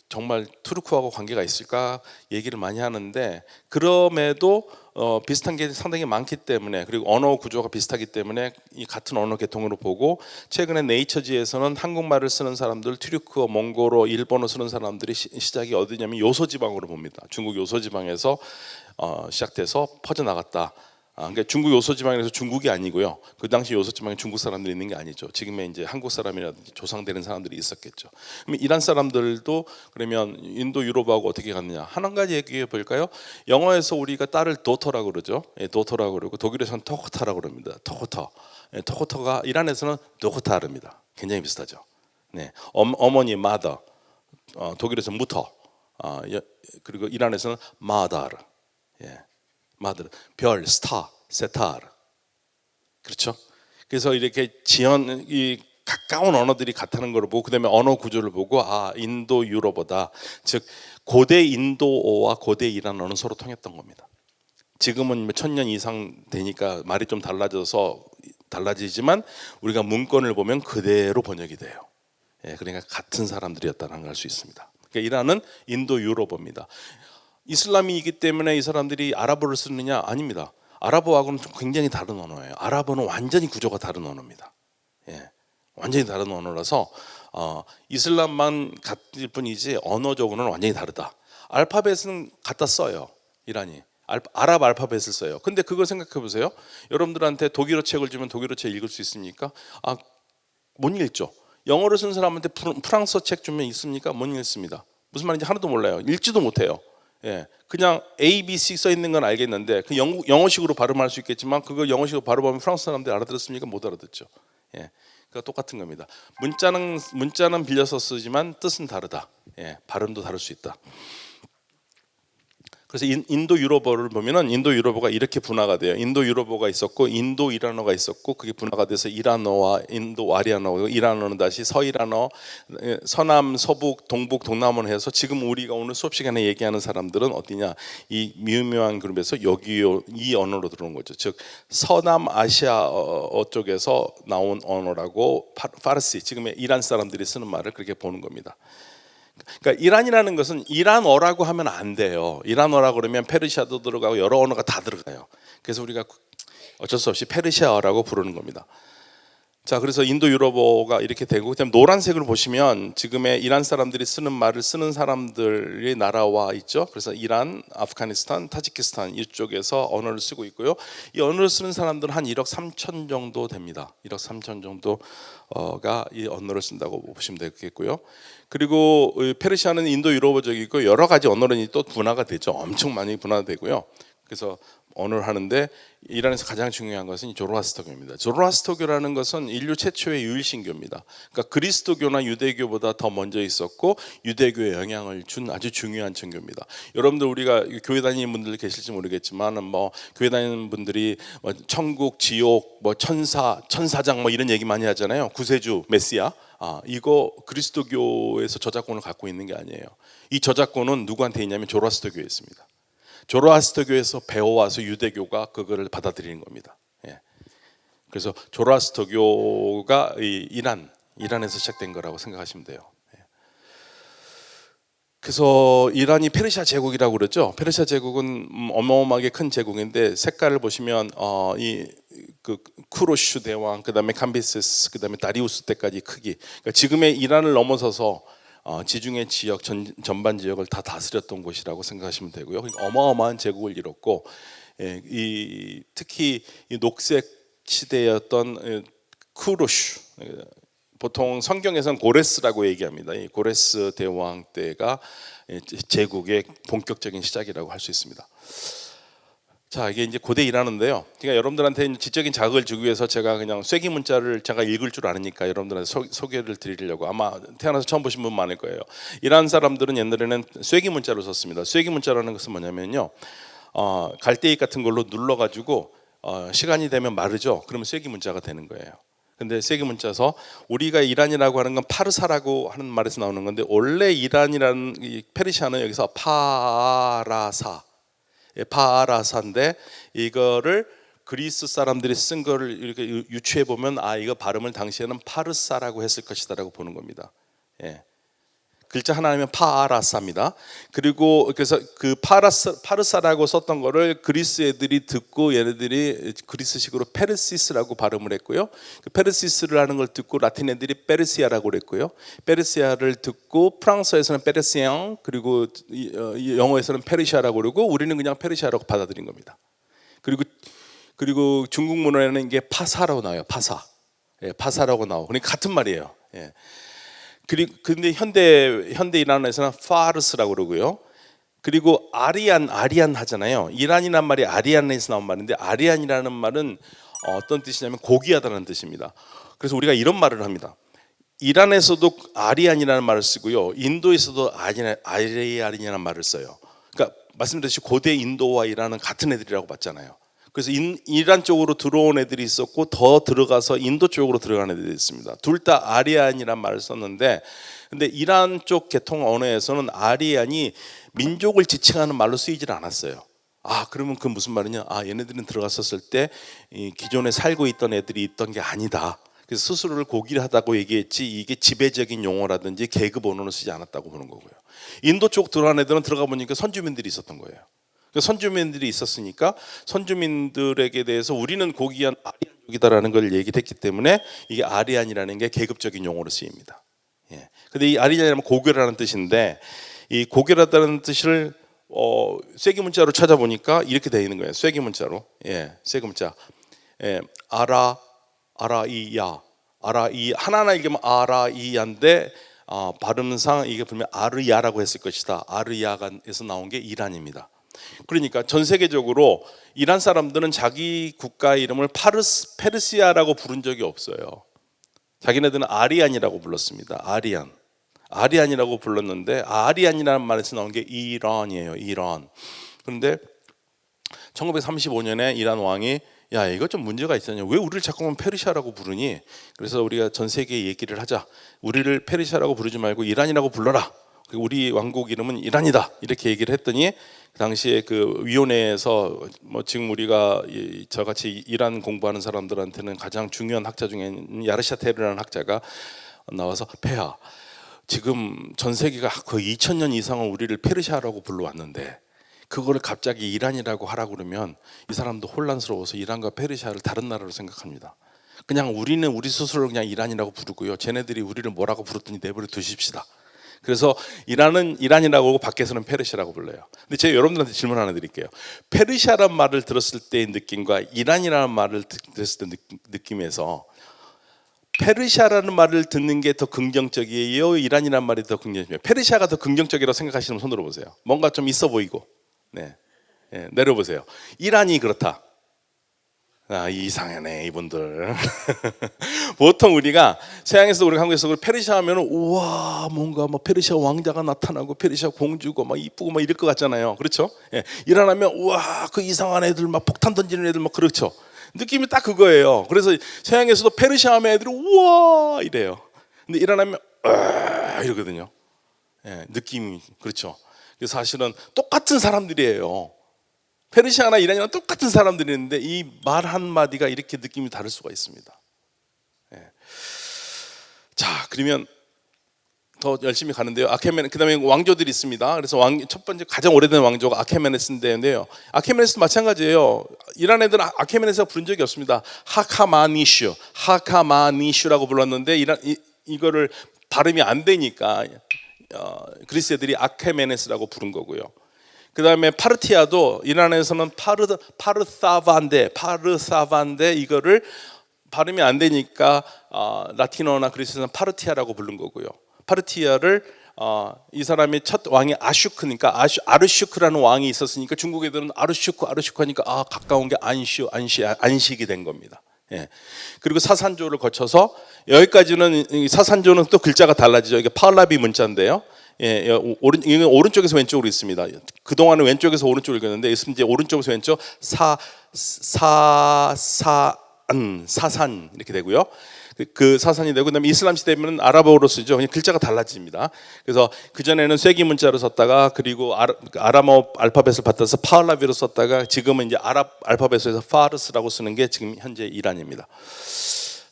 정말 투르크하고 관계가 있을까 얘기를 많이 하는데 그럼에도 비슷한 게 상당히 많기 때문에 그리고 언어 구조가 비슷하기 때문에 이 같은 언어 계통으로 보고 최근에 네이처지에서는 한국말을 쓰는 사람들 튀르크어, 몽골어, 일본어 쓰는 사람들이 시작이 어디냐면 요소지방으로 봅니다. 중국 요소지방에서 시작돼서 퍼져나갔다. 그러니까 중국 요소지방에서 중국이 아니고요. 그 당시 요소지방에 중국 사람들이 있는 게 아니죠. 지금의 이제 한국 사람이라든지 조상되는 사람들이 있었겠죠. 그럼 이란 사람들도 그러면 인도 유럽하고 어떻게 갔느냐? 한 가지 얘기해 볼까요? 영어에서 우리가 딸을 도터라고 그러죠. 예, 도터라고 그러고 독일에서는 토코타라고 그럽니다. 토코터. 예, 토코터가 이란에서는 도코타르입니다. 굉장히 비슷하죠. 네, 어머니 마더. 독일에서는 무터. 그리고 이란에서는 마다르. 예. 마들 별 스타 세타르 그렇죠. 그래서 이렇게 이 가까운 언어들이 같다는 걸 보고 그다음에 언어 구조를 보고 인도 유럽어다. 즉 고대 인도어와 고대 이란어는 서로 통했던 겁니다. 지금은 1000년 이상 되니까 말이 좀 달라지지만 우리가 문건을 보면 그대로 번역이 돼요. 예, 그러니까 같은 사람들이었다는 걸 알 수 있습니다. 그러니까 이란은 인도 유럽어입니다. 이슬람이기 때문에 이 사람들이 아랍어를 쓰느냐? 아닙니다. 아랍어하고는 굉장히 다른 언어예요. 아랍어는 완전히 구조가 다른 언어입니다. 예, 완전히 다른 언어라서 이슬람만 같을 뿐이지 언어적으로는 완전히 다르다. 알파벳은 갖다 써요. 이란이 아랍 알파벳을 써요. 근데 그걸 생각해 보세요. 여러분들한테 독일어 책을 주면 독일어 책 읽을 수 있습니까? 못 읽죠. 영어를 쓴 사람한테 프랑스어 책 주면 읽습니까? 못 읽습니다. 무슨 말인지 하나도 몰라요. 읽지도 못해요. 예, 그냥 A, B, C 써 있는 건 알겠는데 그 영어식으로 발음할 수 있겠지만 그걸 영어식으로 발음하면 프랑스 사람들이 알아들었습니까? 못 알아듣죠. 예, 그러니까 똑같은 겁니다. 문자는 빌려서 쓰지만 뜻은 다르다. 예, 발음도 다를 수 있다. 그래서 인도 유럽어를 보면은 인도 유럽어가 이렇게 분화가 돼요. 인도 유럽어가 있었고 인도 이란어가 있었고 그게 분화가 돼서 이란어와 인도 아리아노, 이란어는 다시 서이란어, 서남, 서북, 동북, 동남을 해서 지금 우리가 오늘 수업 시간에 얘기하는 사람들은 어디냐? 이 미묘한 그룹에서 여기요 이 언어로 들어온 거죠. 즉 서남 아시아어 쪽에서 나온 언어라고 파르시, 지금의 이란 사람들이 쓰는 말을 그렇게 보는 겁니다. 그러니까 이란이라는 것은 이란어라고 하면 안 돼요. 이란어라고 그러면 페르시아도 들어가고 여러 언어가 다 들어가요. 그래서 우리가 어쩔 수 없이 페르시아어라고 부르는 겁니다. 자, 그래서 인도 유럽어가 이렇게 되고, 그다음 노란색을 보시면 지금의 이란 사람들이 쓰는 말을 쓰는 사람들이 나라와 있죠. 그래서 이란, 아프가니스탄, 타지키스탄 이쪽에서 언어를 쓰고 있고요. 이 언어를 쓰는 사람들은 한 1억 3천 정도 됩니다. 1억 3천 정도가 이 언어를 쓴다고 보시면 되겠고요. 그리고 페르시아는 인도 유럽어적이고 여러 가지 언어론이 또 분화가 되죠. 엄청 많이 분화되고요. 그래서 언어를 하는데 이란에서 가장 중요한 것은 이 조로아스터교입니다. 조로아스터교라는 것은 인류 최초의 유일신교입니다. 그러니까 그리스도교나 유대교보다 더 먼저 있었고 유대교에 영향을 준 아주 중요한 종교입니다. 여러분들 우리가 교회 다니는 분들 계실지 모르겠지만 뭐 교회 다니는 분들이 뭐 천국, 지옥, 뭐 천사, 천사장 뭐 이런 얘기 많이 하잖아요. 구세주, 메시아. 이거 그리스도교에서 저작권을 갖고 있는 게 아니에요. 이 저작권은 누구한테 있냐면 조로아스터교에 있습니다. 조로아스터교에서 배워와서 유대교가 그거를 받아들이는 겁니다. 예. 그래서 조로아스터교가 이란에서 시작된 거라고 생각하시면 돼요. 예. 그래서 이란이 페르시아 제국이라고 그러죠. 페르시아 제국은 어마어마하게 큰 제국인데 색깔을 보시면 그 쿠로슈 대왕, 그다음에 캄비세스, 그다음에 다리우스 때까지 크기. 그러니까 지금의 이란을 넘어서서 지중해 지역 전반 지역을 다 다스렸던 곳이라고 생각하시면 되고요. 그러니까 어마어마한 제국을 이뤘고, 특히 이 녹색 시대였던 쿠로슈, 보통 성경에서는 고레스라고 얘기합니다. 이 고레스 대왕 때가 제국의 본격적인 시작이라고 할 수 있습니다. 자, 이게 이제 고대 이란어인데요. 그러니까 여러분들한테 지적인 자극을 주기 위해서 제가 그냥 쐐기 문자를 제가 읽을 줄 아니까 여러분들한테 소개를 드리려고, 아마 태어나서 처음 보신 분 많을 거예요. 이란 사람들은 옛날에는 쐐기 문자를 썼습니다. 쐐기 문자라는 것은 뭐냐면요, 갈대잎 같은 걸로 눌러가지고 시간이 되면 마르죠. 그러면 쐐기 문자가 되는 거예요. 근데 쐐기 문자서 우리가 이란이라고 하는 건 파르사라고 하는 말에서 나오는 건데, 원래 이란이라는 페르시아는 여기서 파라사인데 이거를 그리스 사람들이 쓴 거를 이렇게 유추해 보면 이거 발음을 당시에는 파르사라고 했을 것이다라고 보는 겁니다. 예. 글자 하나면 파라사입니다. 그리고 그래서 그 파르사라고 썼던 거를 그리스 애들이 듣고 얘네들이 그리스식으로 페르시스라고 발음을 했고요. 그 페르시스를 하는 걸 듣고 라틴 애들이 페르시아라고 그랬고요. 페르시아를 듣고 프랑스에서는 페르시앙, 그리고 영어에서는 페르시아라고 그러고 우리는 그냥 페르시아라고 받아들인 겁니다. 그리고 중국 문화에는 이게 파사라고 나와요. 파사. 예, 파사라고 나오고. 그러니까 같은 말이에요. 예. 근데 현대 이란에서는 파르스라고 그러고요. 그리고 아리안 하잖아요. 이란이란 말이 아리안에서 나온 말인데, 아리안이라는 말은 어떤 뜻이냐면 고귀하다는 뜻입니다. 그래서 우리가 이런 말을 합니다. 이란에서도 아리안이라는 말을 쓰고요, 인도에서도 아리안이라는 말을 써요. 그러니까 말씀드렸듯이 고대 인도와 이란은 같은 애들이라고 봤잖아요. 그래서 이란 쪽으로 들어온 애들이 있었고, 더 들어가서 인도 쪽으로 들어간 애들이 있습니다. 둘 다 아리안이란 말을 썼는데, 근데 이란 쪽 계통 언어에서는 아리안이 민족을 지칭하는 말로 쓰이질 않았어요. 그러면 그 무슨 말이냐? 얘네들은 들어갔었을 때 기존에 살고 있던 애들이 있던 게 아니다. 그래서 스스로를 고귀하다고 얘기했지, 이게 지배적인 용어라든지 계급 언어로 쓰지 않았다고 보는 거고요. 인도 쪽 들어간 애들은 들어가 보니까 선주민들이 있었던 거예요. 선주민들이 있었으니까 선주민들에게 대해서 우리는 고귀한 아리안족이다라는 걸 얘기했기 때문에 이게 아리안이라는 게 계급적인 용어로 쓰입니다. 예. 근데 이 아리안이라는 고결하는 뜻인데, 이 고결하다는 뜻을 쐐기 문자로 찾아보니까 이렇게 되어 있는 거예요. 쐐기 문자로. 예, 쐐기 문자. 예, 아라이야. 하나하나 읽으면 아라이야인데 발음상 이게 분명 아르야라고 했을 것이다. 아르야에서 나온 게 이란입니다. 그러니까 전 세계적으로 이란 사람들은 자기 국가 이름을 페르시아라고 부른 적이 없어요. 자기네들은 아리안이라고 불렀습니다. 아리안이라고 불렀는데, 아리안이라는 말에서 나온 게 이란이에요. 이란. 그런데 1935년에 이란 왕이 야 이거 좀 문제가 있잖냐, 왜 우리를 자꾸만 페르시아라고 부르니? 그래서 우리가 전 세계에 얘기를 하자. 우리를 페르시아라고 부르지 말고 이란이라고 불러라. 우리 왕국 이름은 이란이다. 이렇게 얘기를 했더니 그 당시에 그 위원회에서 뭐 지금 우리가 저같이 이란 공부하는 사람들한테는 가장 중요한 학자 중에 야르샤 테르라는 학자가 나와서 폐하, 지금 전 세계가 거의 2000년 이상은 우리를 페르시아라고 불러왔는데 그거를 갑자기 이란이라고 하라고 그러면 이 사람도 혼란스러워서 이란과 페르시아를 다른 나라로 생각합니다. 그냥 우리는 우리 스스로 그냥 이란이라고 부르고요, 쟤네들이 우리를 뭐라고 부르더니 내버려 두십시다. 그래서 이란은 이란이라고 하고 밖에서는 페르시아라고 불러요. 근데 제가 여러분들한테 질문 하나 드릴게요. 페르시아라는 말을 들었을 때의 느낌과 이란이라는 말을 들었을 때 느낌에서 페르시아라는 말을 듣는 게 더 긍정적이에요, 이란이라는 말이 더 긍정적이에요? 페르시아가 더 긍정적이라고 생각하시는 분 손들어 보세요. 뭔가 좀 있어 보이고. 네. 네, 내려보세요. 이란이 그렇다. 아, 이상하네 이분들. 보통 우리가 서양에서 우리 한국에서 페르시아 하면은 우와 뭔가 뭐 페르시아 왕자가 나타나고 페르시아 공주고 막 이쁘고 막 이럴 것 같잖아요. 그렇죠? 예. 이란 하면 우와 그 이상한 애들 막 폭탄 던지는 애들 막 그렇죠. 느낌이 딱 그거예요. 그래서 서양에서도 페르시아 하면 애들이 우와 이래요. 근데 이란 하면 이러거든요. 예, 느낌이 그렇죠. 그래서 사실은 똑같은 사람들이에요. 페르시아나 이란이랑 똑같은 사람들이는데 이 말 한마디가 이렇게 느낌이 다를 수가 있습니다. 예. 자, 그러면 더 열심히 가는데요. 그다음에 왕조들이 있습니다. 그래서 첫 번째 가장 오래된 왕조가 아케메네스인데요. 아케메네스 마찬가지예요. 이란 애들은 아케메네스가 부른 적이 없습니다. 하카마니슈라고 불렀는데 이거를 발음이 안 되니까 그리스 애들이 아케메네스라고 부른 거고요. 그 다음에 파르티아도 이란에서는 파르사반데 이거를 발음이 안 되니까 라틴어나 그리스에서는 파르티아라고 부른 거고요. 파르티아를 이 사람이 첫 왕이 아슈크니까 아르슈크라는 왕이 있었으니까 중국 애들은 아르슈크 하니까 가까운 게 안식이 된 겁니다. 예. 그리고 사산조를 거쳐서 여기까지는 사산조는 또 글자가 달라지죠. 이게 파울라비 문자인데요. 예, 이건 오른쪽에서 왼쪽으로 있습니다. 그 동안은 왼쪽에서 오른쪽으로 읽었는데 이제 오른쪽에서 왼쪽 사산 이렇게 되고요. 그 사산이 되고 그다음에 이슬람 시대면 아랍어로 쓰죠. 그냥 글자가 달라집니다. 그래서 그 전에는 쐐기 문자로 썼다가 그리고 아람어 알파벳을 받아서 파울라비로 썼다가 지금은 이제 아랍 알파벳에서 파르스라고 쓰는 게 지금 현재 이란입니다.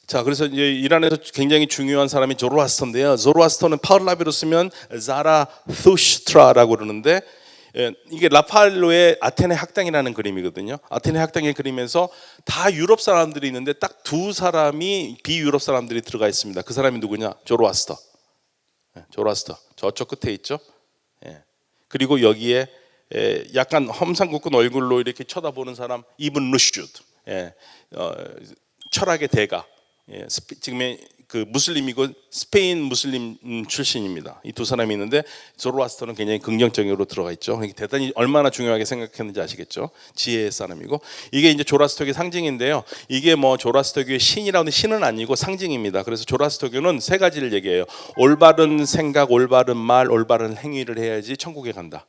자, 그래서 이제 이란에서 굉장히 중요한 사람이 조로아스터인데요. 조로아스터는 파울라비로 쓰면 자라투스트라라고 그러는데 이게 라팔로의 아테네 학당이라는 그림이거든요. 아테네 학당의 그림에서 다 유럽 사람들이 있는데 딱 두 사람이 비유럽 사람들이 들어가 있습니다. 그 사람이 누구냐? 조로아스터. 조로아스터 저쪽 끝에 있죠. 그리고 여기에 약간 험상궂은 얼굴로 이렇게 쳐다보는 사람 이븐 루슈드, 철학의 대가. 지금의 그 무슬림이고 스페인 무슬림 출신입니다. 이 두 사람이 있는데 조로아스터는 굉장히 긍정적으로 들어가 있죠. 대단히 얼마나 중요하게 생각했는지 아시겠죠? 지혜의 사람이고 이게 이제 조로아스터교의 상징인데요. 이게 뭐 조로아스터교의 신이라고 하는 신은 아니고 상징입니다. 그래서 조로아스터교는 세 가지를 얘기해요. 올바른 생각, 올바른 말, 올바른 행위를 해야지 천국에 간다.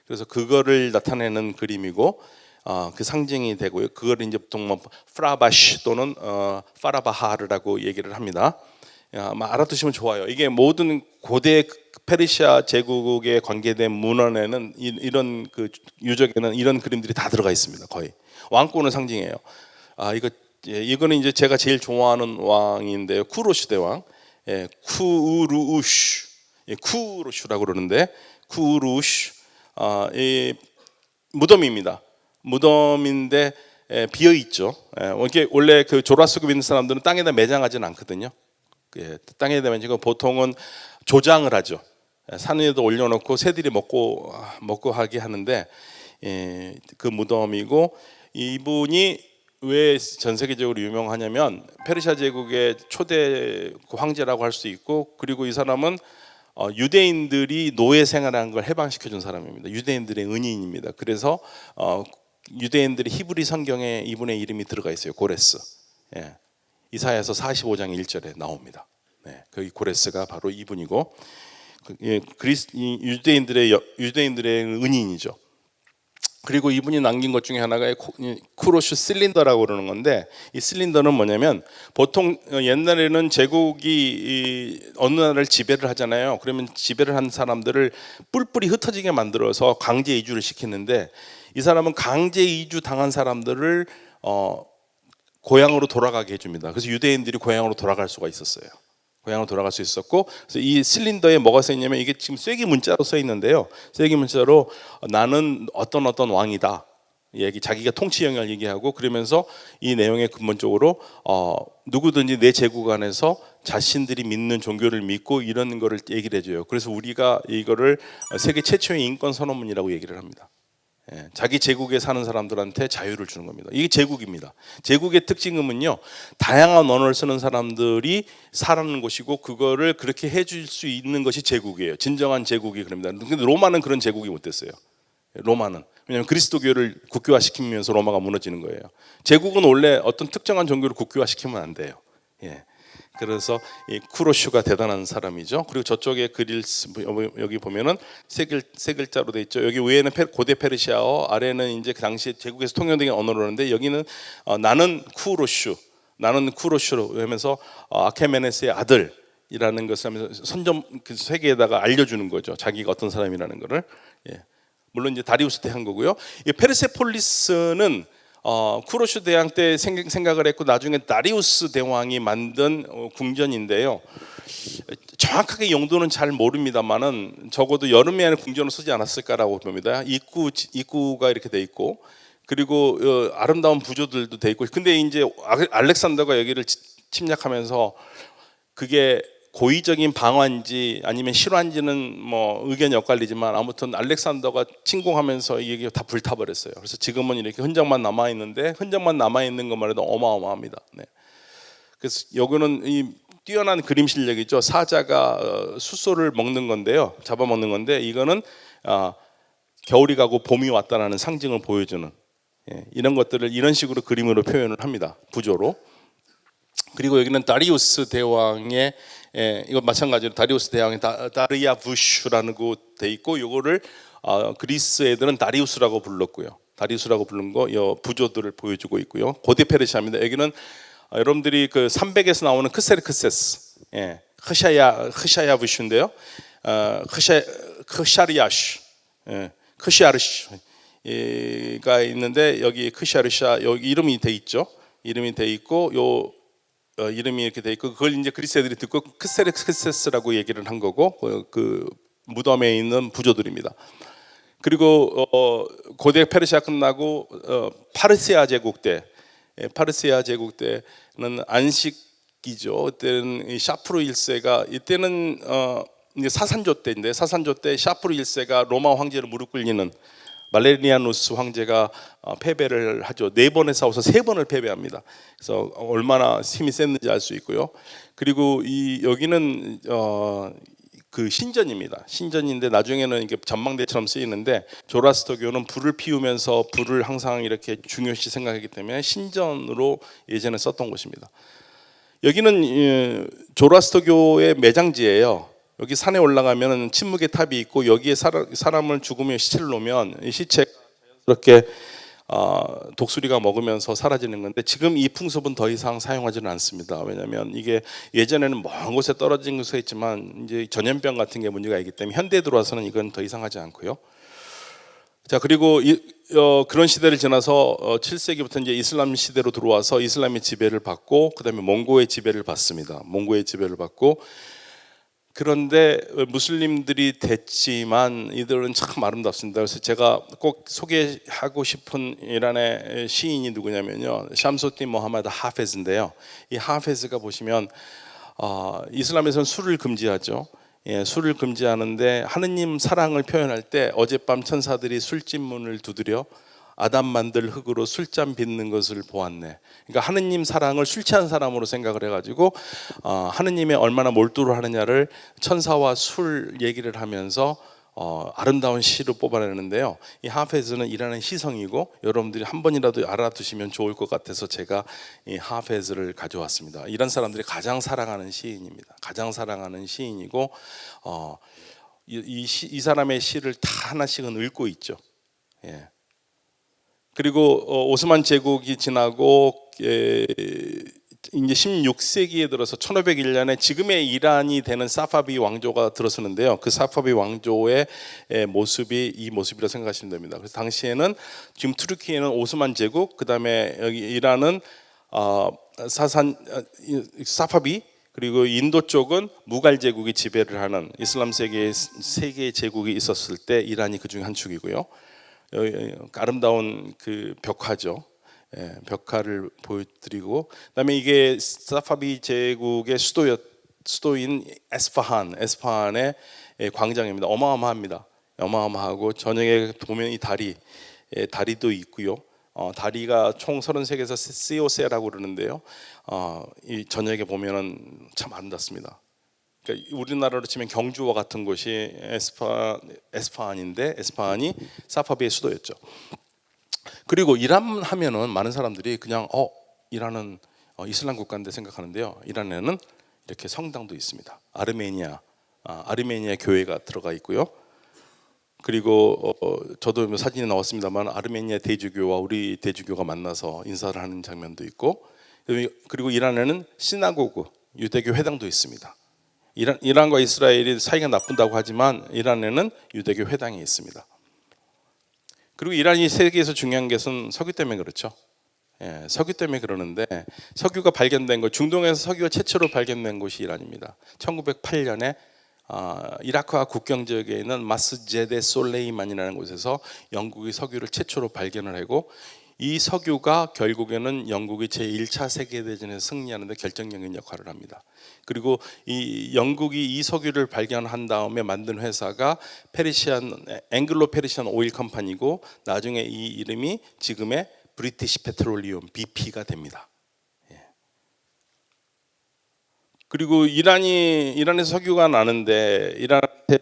그래서 그거를 나타내는 그림이고. 그 상징이 되고요. 그걸 이제 보통 뭐 프라바시 또는 파라바하르라고 얘기를 합니다. 아마 알아두시면 좋아요. 이게 모든 고대 페르시아 제국에 관계된 문헌에는 이런 그 유적에는 이런 그림들이 다 들어가 있습니다. 거의 왕권을 상징해요. 이거는 이제 제가 제일 좋아하는 왕인데요. 쿠로슈 대왕, 쿠루슈라고 그러는데 쿠루슈 이 무덤입니다. 무덤인데 비어 있죠. 이게 원래 그 조라스교 믿는 사람들은 땅에다 매장하지는 않거든요. 땅에다 매장하고 보통은 조장을 하죠. 산 위에도 올려놓고 새들이 먹고 하게 하는데 그 무덤이고 이분이 왜 전 세계적으로 유명하냐면 페르시아 제국의 초대 황제라고 할 수 있고 그리고 이 사람은 유대인들이 노예 생활하는 걸 해방시켜준 사람입니다. 유대인들의 은인입니다. 그래서 유대인들의 히브리 성경에 이분의 이름이 들어가 있어요. 고레스. 이사야서 45장 1절에 나옵니다. 그 고레스가 바로 이분이고 유대인들의 은인이죠. 그리고 이분이 남긴 것 중에 하나가 이 쿠로슈 실린더라고 그러는 건데, 이 실린더는 뭐냐면 보통 옛날에는 제국이 어느 나라를 지배를 하잖아요. 그러면 지배를 한 사람들을 뿔뿔이 흩어지게 만들어서 강제 이주를 시키는데, 이 사람은 강제 이주 당한 사람들을 고향으로 돌아가게 해줍니다. 그래서 유대인들이 고향으로 돌아갈 수가 있었어요. 고향으로 돌아갈 수 있었고, 그래서 이 실린더에 뭐가 써 있냐면, 이게 지금 쐐기 문자로 써 있는데요. 쐐기 문자로 나는 어떤 왕이다 얘기, 자기가 통치 영역을 얘기하고, 그러면서 이 내용의 근본적으로 누구든지 내 제국 안에서 자신들이 믿는 종교를 믿고 이런 거를 얘기를 해줘요. 그래서 우리가 이거를 세계 최초의 인권 선언문이라고 얘기를 합니다. 예, 자기 제국에 사는 사람들한테 자유를 주는 겁니다. 이게 제국입니다. 제국의 특징은요, 다양한 언어를 쓰는 사람들이 살아가는 곳이고, 그거를 그렇게 해줄 수 있는 것이 제국이에요. 진정한 제국이 그럽니다. 근데 로마는 그런 제국이 못 됐어요. 로마는 왜냐하면 그리스도교를 국교화시키면서 로마가 무너지는 거예요. 제국은 원래 어떤 특정한 종교를 국교화시키면 안 돼요. 예. 그래서 이 쿠로슈가 대단한 사람이죠. 그리고 저쪽에 그릴 여기 보면은 세 글자로 돼 있죠. 여기 위에는 고대 페르시아어, 아래는 이제 그 당시에 제국에서 통용된 언어로는데, 여기는 나는 쿠로슈로 하면서 아케메네스의 아들이라는 것을 하면서 선점 그 세계에다가 알려주는 거죠. 자기가 어떤 사람이라는 거를. 예. 물론 이제 다리우스 때 한 거고요. 이 페르세폴리스는 쿠로슈 대왕 때 생각을 했고, 나중에 다리우스 대왕이 만든 궁전인데요. 정확하게 용도는 잘 모릅니다만은 적어도 여름에는 궁전을 쓰지 않았을까라고 봅니다. 입구가 이렇게 돼 있고, 그리고 아름다운 부조들도 돼 있고. 근데 이제 알렉산더가 여기를 침략하면서 그게 고의적인 방어인지 아니면 실화인지는 뭐 의견이 엇갈리지만, 아무튼 알렉산더가 침공하면서 이게 다 불타버렸어요. 그래서 지금은 이렇게 흔적만 남아 있는데, 흔적만 남아 있는 것만 해도 어마어마합니다. 네. 그래서 여기는 이 뛰어난 그림 실력이죠. 사자가 숫소를 먹는 건데요, 잡아먹는 건데, 이거는 겨울이 가고 봄이 왔다라는 상징을 보여주는, 이런 것들을 이런 식으로 그림으로 표현을 합니다. 부조로. 그리고 여기는 다리우스 대왕의, 이거 마찬가지로 다리우스 대왕의 다리아부슈라는 곳 돼 있고, 요거를 그리스 애들은 다리우스라고 불렀고요. 다리우스라고 부른 거, 요 부조들을 보여주고 있고요. 고대 페르시아입니다. 여기는 여러분들이 그 300에서 나오는 크세르크세스, 크샤야 부슈인데요. 크샤리아슈, 크샤르시가 있는데, 여기 크샤르샤 여기 이름이 돼 있죠. 이름이 돼 있고, 요 이름이 이렇게 돼 있고, 그걸 이제 그리스 애들이 듣고 크세르크세스라고 얘기를 한 거고, 그 무덤에 있는 부조들입니다. 그리고 고대 페르시아 끝나고 파르시아 제국 때, 파르시아 제국 때는 안식이죠. 그때는 샤프루 1세가, 이때는 이제 사산조 때인데, 사산조 때 샤프루 1세가 로마 황제를 무릎 꿇리는 말레니아누스 황제가 패배를 하죠. 4번에 싸워서 3번을 패배합니다. 그래서 얼마나 힘이 셌는지 알 수 있고요. 그리고 여기는 그 신전입니다. 신전인데 나중에는 이게 전망대처럼 쓰이는데, 조라스터교는 불을 피우면서 불을 항상 이렇게 중요시 생각하기 때문에 신전으로 예전에 썼던 곳입니다. 여기는 조라스터교의 매장지예요. 여기 산에 올라가면 침묵의 탑이 있고, 여기에 사람을 죽으면 시체를 놓으면 이 시체가 자연스럽게 독수리가 먹으면서 사라지는 건데, 지금 이 풍습은 더 이상 사용하지는 않습니다. 왜냐하면 이게 예전에는 먼 곳에 떨어진 곳에 있지만, 이제 전염병 같은 게 문제가 있기 때문에 현대에 들어와서는 이건 더 이상 하지 않고요. 자, 그리고 그런 시대를 지나서 7세기부터 이제 이슬람 시대로 들어와서 이슬람의 지배를 받고, 그다음에 몽고의 지배를 받습니다. 몽고의 지배를 받고, 그런데 무슬림들이 됐지만 이들은 참 아름답습니다. 그래서 제가 꼭 소개하고 싶은 이란의 시인이 누구냐면요, 샴수딘 모하마드 하페즈인데요. 이 하페즈가 보시면 이슬람에서는 술을 금지하죠. 술을 금지하는데, 하느님 사랑을 표현할 때 어젯밤 천사들이 술집문을 두드려 아담 만들 흙으로 술잔 빚는 것을 보았네. 그러니까 하느님 사랑을 술 취한 사람으로 생각을 해가지고 하느님의 얼마나 몰두를 하느냐를 천사와 술 얘기를 하면서 아름다운 시로 뽑아내는데요. 이 하페즈는 이라는 희성이고, 여러분들이 한 번이라도 알아두시면 좋을 것 같아서 제가 이 하페즈를 가져왔습니다. 이란 사람들이 가장 사랑하는 시인입니다. 가장 사랑하는 시인이고, 이 사람의 시를 다 하나씩은 읽고 있죠. 예. 그리고 오스만 제국이 지나고 이제 16세기에 들어서 1501년에 지금의 이란이 되는 사파비 왕조가 들어서는데요. 그 사파비 왕조의 모습이 이 모습이라 생각하시면 됩니다. 그래서 당시에는 지금 투르키에는 오스만 제국, 그다음에 여기 이란은 사파비, 그리고 인도 쪽은 무갈 제국이 지배를 하는 이슬람 세계의 세 개의 제국이 있었을 때 이란이 그 중에 한 축이고요. 아름다운 그 벽화죠. 벽화를 보여드리고, 그다음에 이게 사파비 제국의 수도인 에스파한의 광장입니다. 어마어마합니다. 어마어마하고 저녁에 보면 이 다리도 있고요. 다리가 총 33개에서 시오세라고 그러는데요. 이 저녁에 보면은 참 아름답습니다. 그러니까 우리나라로 치면 경주와 같은 곳이 에스파한인데 에스파한이 사파비의 수도였죠. 그리고 이란 하면은 많은 사람들이 그냥 이란은 이슬람 국가인데 생각하는데요. 이란에는 이렇게 성당도 있습니다. 아르메니아 교회가 들어가 있고요. 그리고 저도 사진이 나왔습니다만 아르메니아 대주교와 우리 대주교가 만나서 인사를 하는 장면도 있고, 그리고 이란에는 시나고그 유대교 회당도 있습니다. 이란과 이스라엘이 사이가 나쁜다고 하지만 이란에는 유대교 회당이 있습니다. 그리고 이란이 세계에서 중요한 것은 석유 때문에 그렇죠. 석유 때문에 그러는데, 석유가 발견된 것, 중동에서 석유가 최초로 발견된 곳이 이란입니다. 1908년에 이라크와 국경 지역에 있는 마스제데 솔레이만이라는 곳에서 영국이 석유를 최초로 발견을 하고, 이 석유가 결국에는 영국이 제1차 세계대전에서 승리하는 데 결정적인 역할을 합니다. 그리고 이 영국이 이 석유를 발견한 다음에 만든 회사가 앵글로 페르시안 오일 컴퍼니고, 나중에 이 이름이 지금의 브리티시 페트롤리움 BP가 됩니다. 그리고 이란에서 석유가 나는데, 이란한테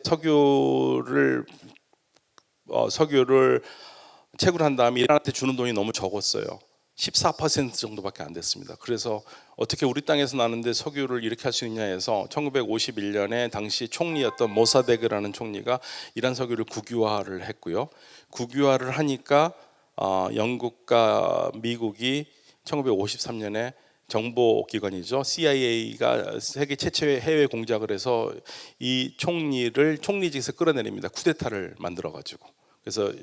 석유를 채굴 한 다음에 이란한테 주는 돈이 너무 적었어요. 14% 정도밖에 안 됐습니다. 그래서 어떻게 우리 땅에서 나는데 석유를 이렇게 할 수 있냐 해서 1951년에 당시 총리였던 모사데그라는 총리가 이란 석유를 국유화를 했고요. 국유화를 하니까 영국과 미국이 1953년에 정보기관이죠. CIA가 세계 최초의 해외 공작을 해서 이 총리직에서 끌어내립니다. 쿠데타를 만들어가지고. 그래서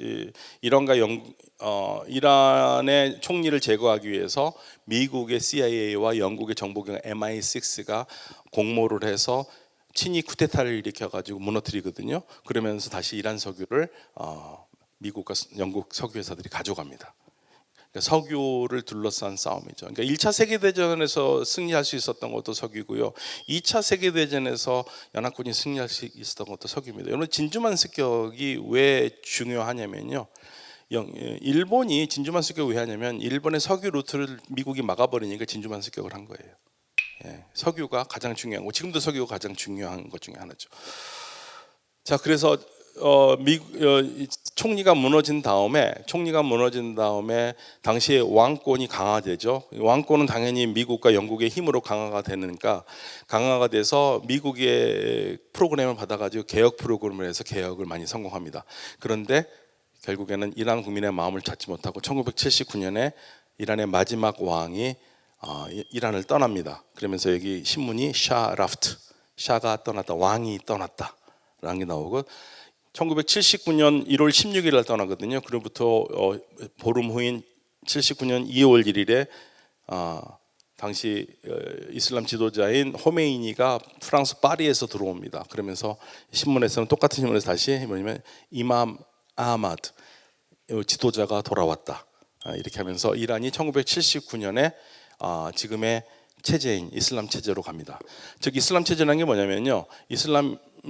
이란의 총리를 제거하기 위해서 미국의 CIA와 영국의 정보기관 MI6가 공모를 해서 친위 쿠데타를 일으켜가지고 무너뜨리거든요. 그러면서 다시 이란 석유를 미국과 영국 석유 회사들이 가져갑니다. 그러니까 석유를 둘러싼 싸움이죠. 그러니까 1차 세계대전에서 승리할 수 있었던 것도 석유고요. 2차 세계대전에서 연합군이 승리할 수 있었던 것도 석유입니다. 여러분, 진주만 습격이 왜 중요하냐면요. 일본이 진주만 습격을 왜 하냐면 일본의 석유 루트를 미국이 막아버리니까 진주만 습격을 한 거예요. 석유가 가장 중요한 거, 지금도 석유가 가장 중요한 것 중에 하나죠. 자, 그래서 총리가 무너진 다음에 당시에 왕권이 강화되죠. 왕권은 당연히 미국과 영국의 힘으로 강화가 돼서 미국의 프로그램을 받아가지고 개혁 프로그램을 해서 개혁을 많이 성공합니다. 그런데 결국에는 이란 국민의 마음을 찾지 못하고 1979년에 이란의 마지막 왕이 이란을 떠납니다. 그러면서 여기 신문이 샤가 떠났다, 왕이 떠났다라는 게 나오고, 1979년 1월 16일 날 떠나거든요. 그로부터 보름 후인 79년 2월 1일에 당시 이슬람 지도자인 호메이니가 프랑스 파리에서 들어옵니다. 그러면서 신문에서는 똑같은 신문에서 다시 뭐냐면 이맘 아하마드 지도자가 돌아왔다, 이렇게 하면서 이란이 1979년에 지금의 체제인 이슬람 체제로 갑니다. 즉 이슬람 체제라는 게 뭐냐면요,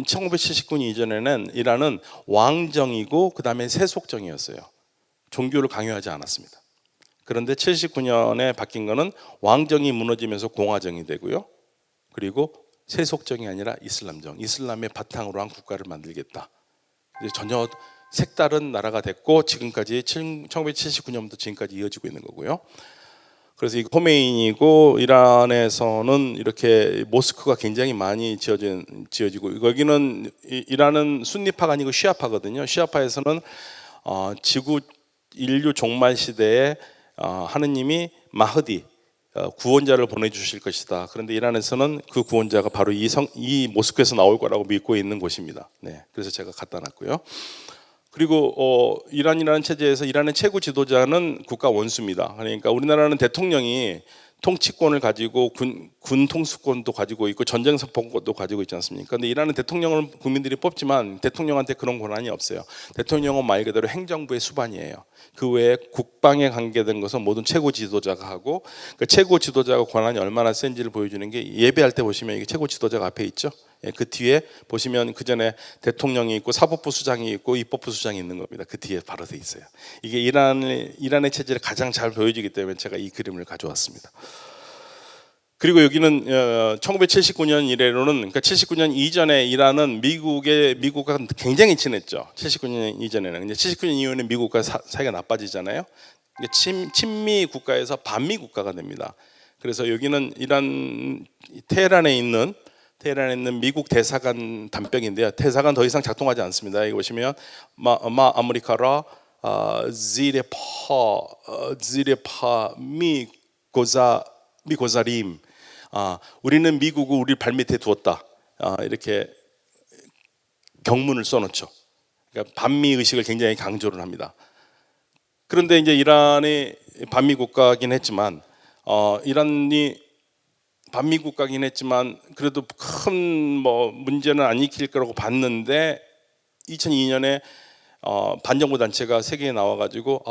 1979년 이전에는 이란은 왕정이고 그 다음에 세속정이었어요. 종교를 강요하지 않았습니다. 그런데 79년에 바뀐 거는 왕정이 무너지면서 공화정이 되고요, 그리고 세속정이 아니라 이슬람정, 이슬람의 바탕으로 한 국가를 만들겠다. 전혀 색다른 나라가 됐고, 지금까지 1979년부터 지금까지 이어지고 있는 거고요. 그래서 이 호메인이고, 이란에서는 이렇게 모스크가 굉장히 많이 지어지고, 여기는 이란은 순니파가 아니고 시아파거든요. 시아파에서는 지구 인류 종말 시대에 하느님이 마흐디 구원자를 보내주실 것이다. 그런데 이란에서는 그 구원자가 바로 이 모스크에서 나올 거라고 믿고 있는 곳입니다. 네, 그래서 제가 갖다 놨고요. 그리고 이란이라는 체제에서 이란의 최고 지도자는 국가 원수입니다. 그러니까 우리나라는 대통령이 통치권을 가지고 군 통수권도 가지고 있고 전쟁 선포권도 가지고 있지 않습니까? 근데 이란은 대통령을 국민들이 뽑지만 대통령한테 그런 권한이 없어요. 대통령은 말 그대로 행정부의 수반이에요. 그 외에 국방에 관계된 것은 모든 최고 지도자가 하고, 그 최고 지도자가 권한이 얼마나 센지를 보여주는 게 예배할 때 보시면 이게 최고 지도자가 앞에 있죠. 그 뒤에 보시면 그 전에 대통령이 있고 사법부 수장이 있고 입법부 수장이 있는 겁니다. 그 뒤에 바로 돼 있어요. 이게 이란의 체제를 가장 잘 보여주기 때문에 제가 이 그림을 가져왔습니다. 그리고 여기는 1979년 이래로는, 그러니까 79년 이전에 이란은 미국과 굉장히 친했죠. 79년 이전에는. 근데 79년 이후에는 미국과 사이가 나빠지잖아요. 친미 국가에서 반미 국가가 됩니다. 그래서 여기는 이란 테헤란에 있는 미국 대사관 단벽인데요. 대사관 더 이상 작동하지 않습니다. 여기 보시면 마 아메리카라 지레파 미고자림. 우리는 미국을 우리 발밑에 두었다. 이렇게 경문을 써놓죠. 그러니까 반미 의식을 굉장히 강조를 합니다. 그런데 이제 이란이 반미 국가긴 했지만 이란이 반미 국가긴 했지만 그래도 큰 문제는 안 일으킬 거라고 봤는데 2002년에 반정부 단체가 세계에 나와가지고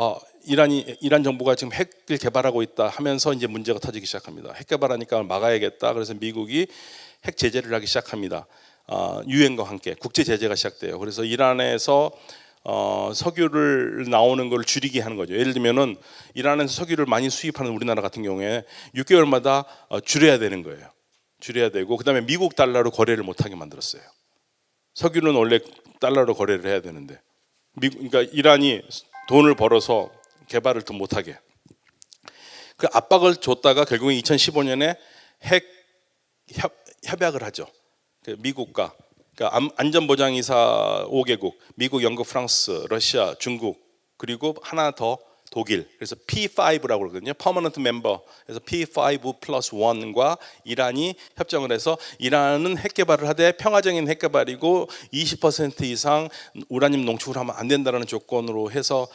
이란 정부가 지금 핵을 개발하고 있다 하면서 이제 문제가 터지기 시작합니다. 핵 개발하니까 막아야겠다. 그래서 미국이 핵 제재를 하기 시작합니다. 유엔과 함께 국제 제재가 시작돼요. 그래서 이란에서 석유를 나오는 걸 줄이게 하는 거죠. 예를 들면은 이란에서 석유를 많이 수입하는 우리나라 같은 경우에 6개월마다 줄여야 되는 거예요. 줄여야 되고, 그다음에 미국 달러로 거래를 못하게 만들었어요. 석유는 원래 달러로 거래를 해야 되는데 그러니까 이란이 돈을 벌어서 개발을 더 못하게 그 압박을 줬다가 결국에 2015년에 핵 협약을 하죠. 미국과, 그러니까 안전보장이사 5개국, 미국, 영국, 프랑스, 러시아, 중국, 그리고 하나 더 독일. 그래서 P5라고 그러거든요. Permanent Member. 그래서 P5 플러스 1과 이란이 협정을 해서 이란은 핵 개발을 하되 평화적인 핵 개발이고 20% 이상 우라늄 농축을 하면 안 된다는 조건으로 해서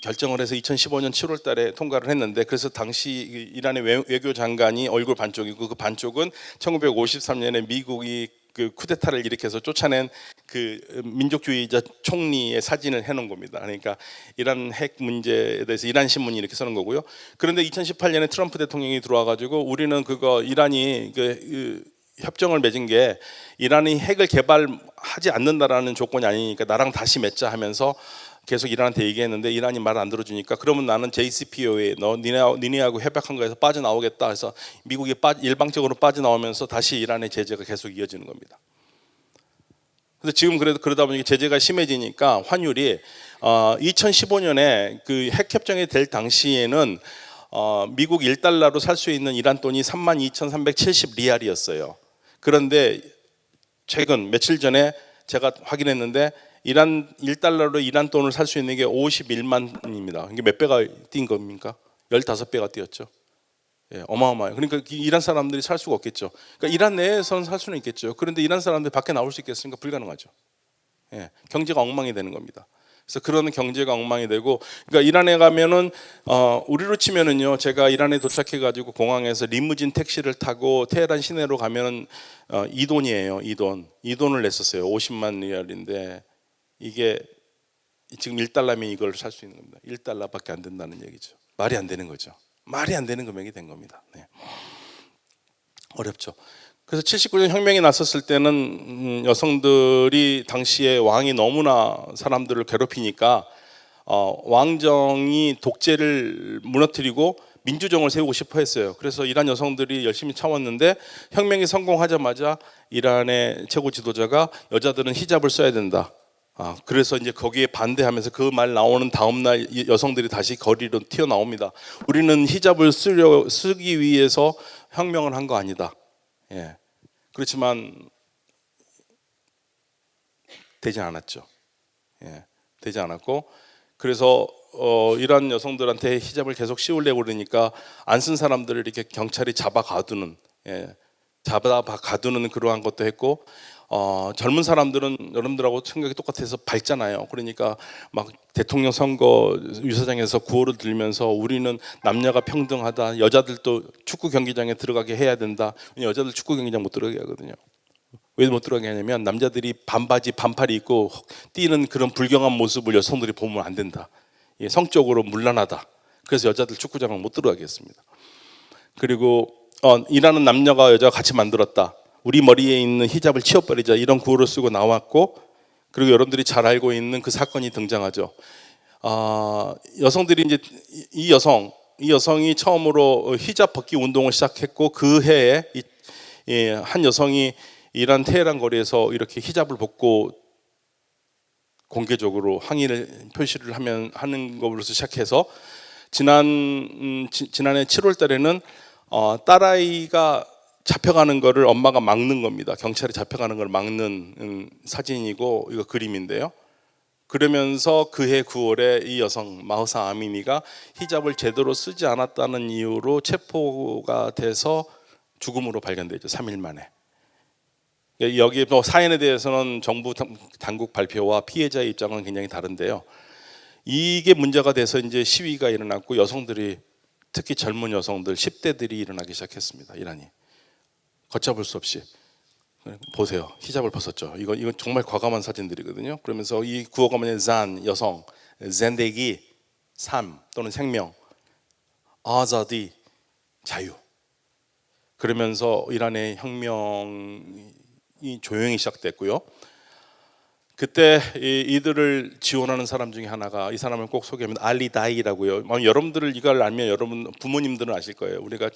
결정을 해서 2015년 7월 달에 통과를 했는데, 그래서 당시 이란의 외교 장관이 얼굴 반쪽이고 그 반쪽은 1953년에 미국이 그 쿠데타를 일으켜서 쫓아낸 그 민족주의자 총리의 사진을 해놓은 겁니다. 그러니까 이란 핵 문제에 대해서 이란 신문이 이렇게 쓰는 거고요. 그런데 2018년에 트럼프 대통령이 들어와가지고 우리는 이란이 그 협정을 맺은 게 이란이 핵을 개발하지 않는다라는 조건이 아니니까 나랑 다시 맺자 하면서 계속 이란한테 얘기했는데 이란이 말 안 들어주니까 그러면 나는 JCPOA 니네하고 협약한 거에서 빠져나오겠다 해서 미국이 일방적으로 빠져나오면서 다시 이란의 제재가 계속 이어지는 겁니다. 근데 지금 그러다 보니까 제재가 심해지니까 환율이 2015년에 그 핵협정이 될 당시에는 미국 1달러로 살 수 있는 이란 돈이 32,370 리알이었어요. 그런데 최근 며칠 전에 제가 확인했는데 이란 1달러로 이란 돈을 살 수 있는 게 51만입니다. 이게 몇 배가 뛴 겁니까? 15배가 뛰었죠. 예, 어마어마해요. 그러니까 이란 사람들이 살 수가 없겠죠. 그러니까 이란 내에서는 살 수는 있겠죠. 그런데 이란 사람들이 밖에 나올 수 있겠습니까? 불가능하죠. 예, 경제가 엉망이 되는 겁니다. 그래서 그런 경제가 엉망이 되고, 그러니까 이란에 가면은 우리로 치면은요, 제가 이란에 도착해가지고 공항에서 리무진 택시를 타고 테헤란 시내로 가면은 이 돈이에요. 이 돈을 냈었어요. 50만 리알인데 이게 지금 1달러면 이걸 살 수 있는 겁니다. 1달러밖에 안 된다는 얘기죠. 말이 안 되는 거죠. 말이 안 되는 금액이 된 겁니다. 네. 어렵죠. 그래서 79년 혁명이 났었을 때는 여성들이 당시에 왕이 너무나 사람들을 괴롭히니까 왕정이 독재를 무너뜨리고 민주정을 세우고 싶어 했어요. 그래서 이란 여성들이 열심히 참았는데 혁명이 성공하자마자 이란의 최고 지도자가 여자들은 히잡을 써야 된다. 그래서 이제 거기에 반대하면서 그 말 나오는 다음 날 여성들이 다시 거리로 튀어나옵니다. 우리는 히잡을 쓰기 위해서 혁명을 한 거 아니다. 예. 그렇지만 되지 않았죠. 예. 되지 않았고, 그래서 이란 여성들한테 히잡을 계속 씌우려고 그러니까 안 쓴 사람들을 이렇게 경찰이 잡아 가두는 그러한 것도 했고, 젊은 사람들은 여러분들하고 생각이 똑같아서 밝잖아요. 그러니까 막 대통령 선거 유세장에서 구호를 들면서 우리는 남녀가 평등하다, 여자들도 축구 경기장에 들어가게 해야 된다. 여자들 축구 경기장 못 들어가게 하거든요. 왜 못 들어가게 하냐면 남자들이 반바지 반팔이 입고 뛰는 그런 불경한 모습을 여성들이 보면 안 된다. 성적으로 문란하다. 그래서 여자들 축구장을 못 들어가게 했습니다. 그리고 일하는 남녀가 여자가 같이 만들었다. 우리 머리에 있는 히잡을 치워버리자, 이런 구호를 쓰고 나왔고, 그리고 여러분들이 잘 알고 있는 그 사건이 등장하죠. 여성들이 이제 이 여성이 처음으로 히잡 벗기 운동을 시작했고, 그 해에 한 여성이 이란 테헤란 거리에서 이렇게 히잡을 벗고 공개적으로 항의를 표시를 하는 것으로서 시작해서 지난해 7월 달에는 딸아이가 잡혀가는 거를 엄마가 막는 겁니다. 경찰이 잡혀가는 걸 막는 사진이고, 이거 그림인데요. 그러면서 그해 9월에 이 여성 마흐사 아미니가 히잡을 제대로 쓰지 않았다는 이유로 체포가 돼서 죽음으로 발견되죠. 3일 만에. 여기 사연에 대해서는 정부 당국 발표와 피해자의 입장은 굉장히 다른데요. 이게 문제가 돼서 이제 시위가 일어났고, 여성들이, 특히 젊은 여성들 10대들이 일어나기 시작했습니다. 이란이 걷잡을 수 없이. 보세요, 히잡을 벗었죠. 이건 정말 과감한 사진들이거든요. 그러면서 이 구호가 뭐냐면 잔, 여성, 젠데기, 삶 또는 생명, 아자디, 자유. 그러면서 이란의 혁명이 조용히 시작됐고요. 그때 이들을 지원하는 사람 중에 하나가, 이 사람을 꼭 소개하면 알리 다이라고요. 여러분들을 이걸 알면 여러분 부모님들은 아실 거예요. 우리가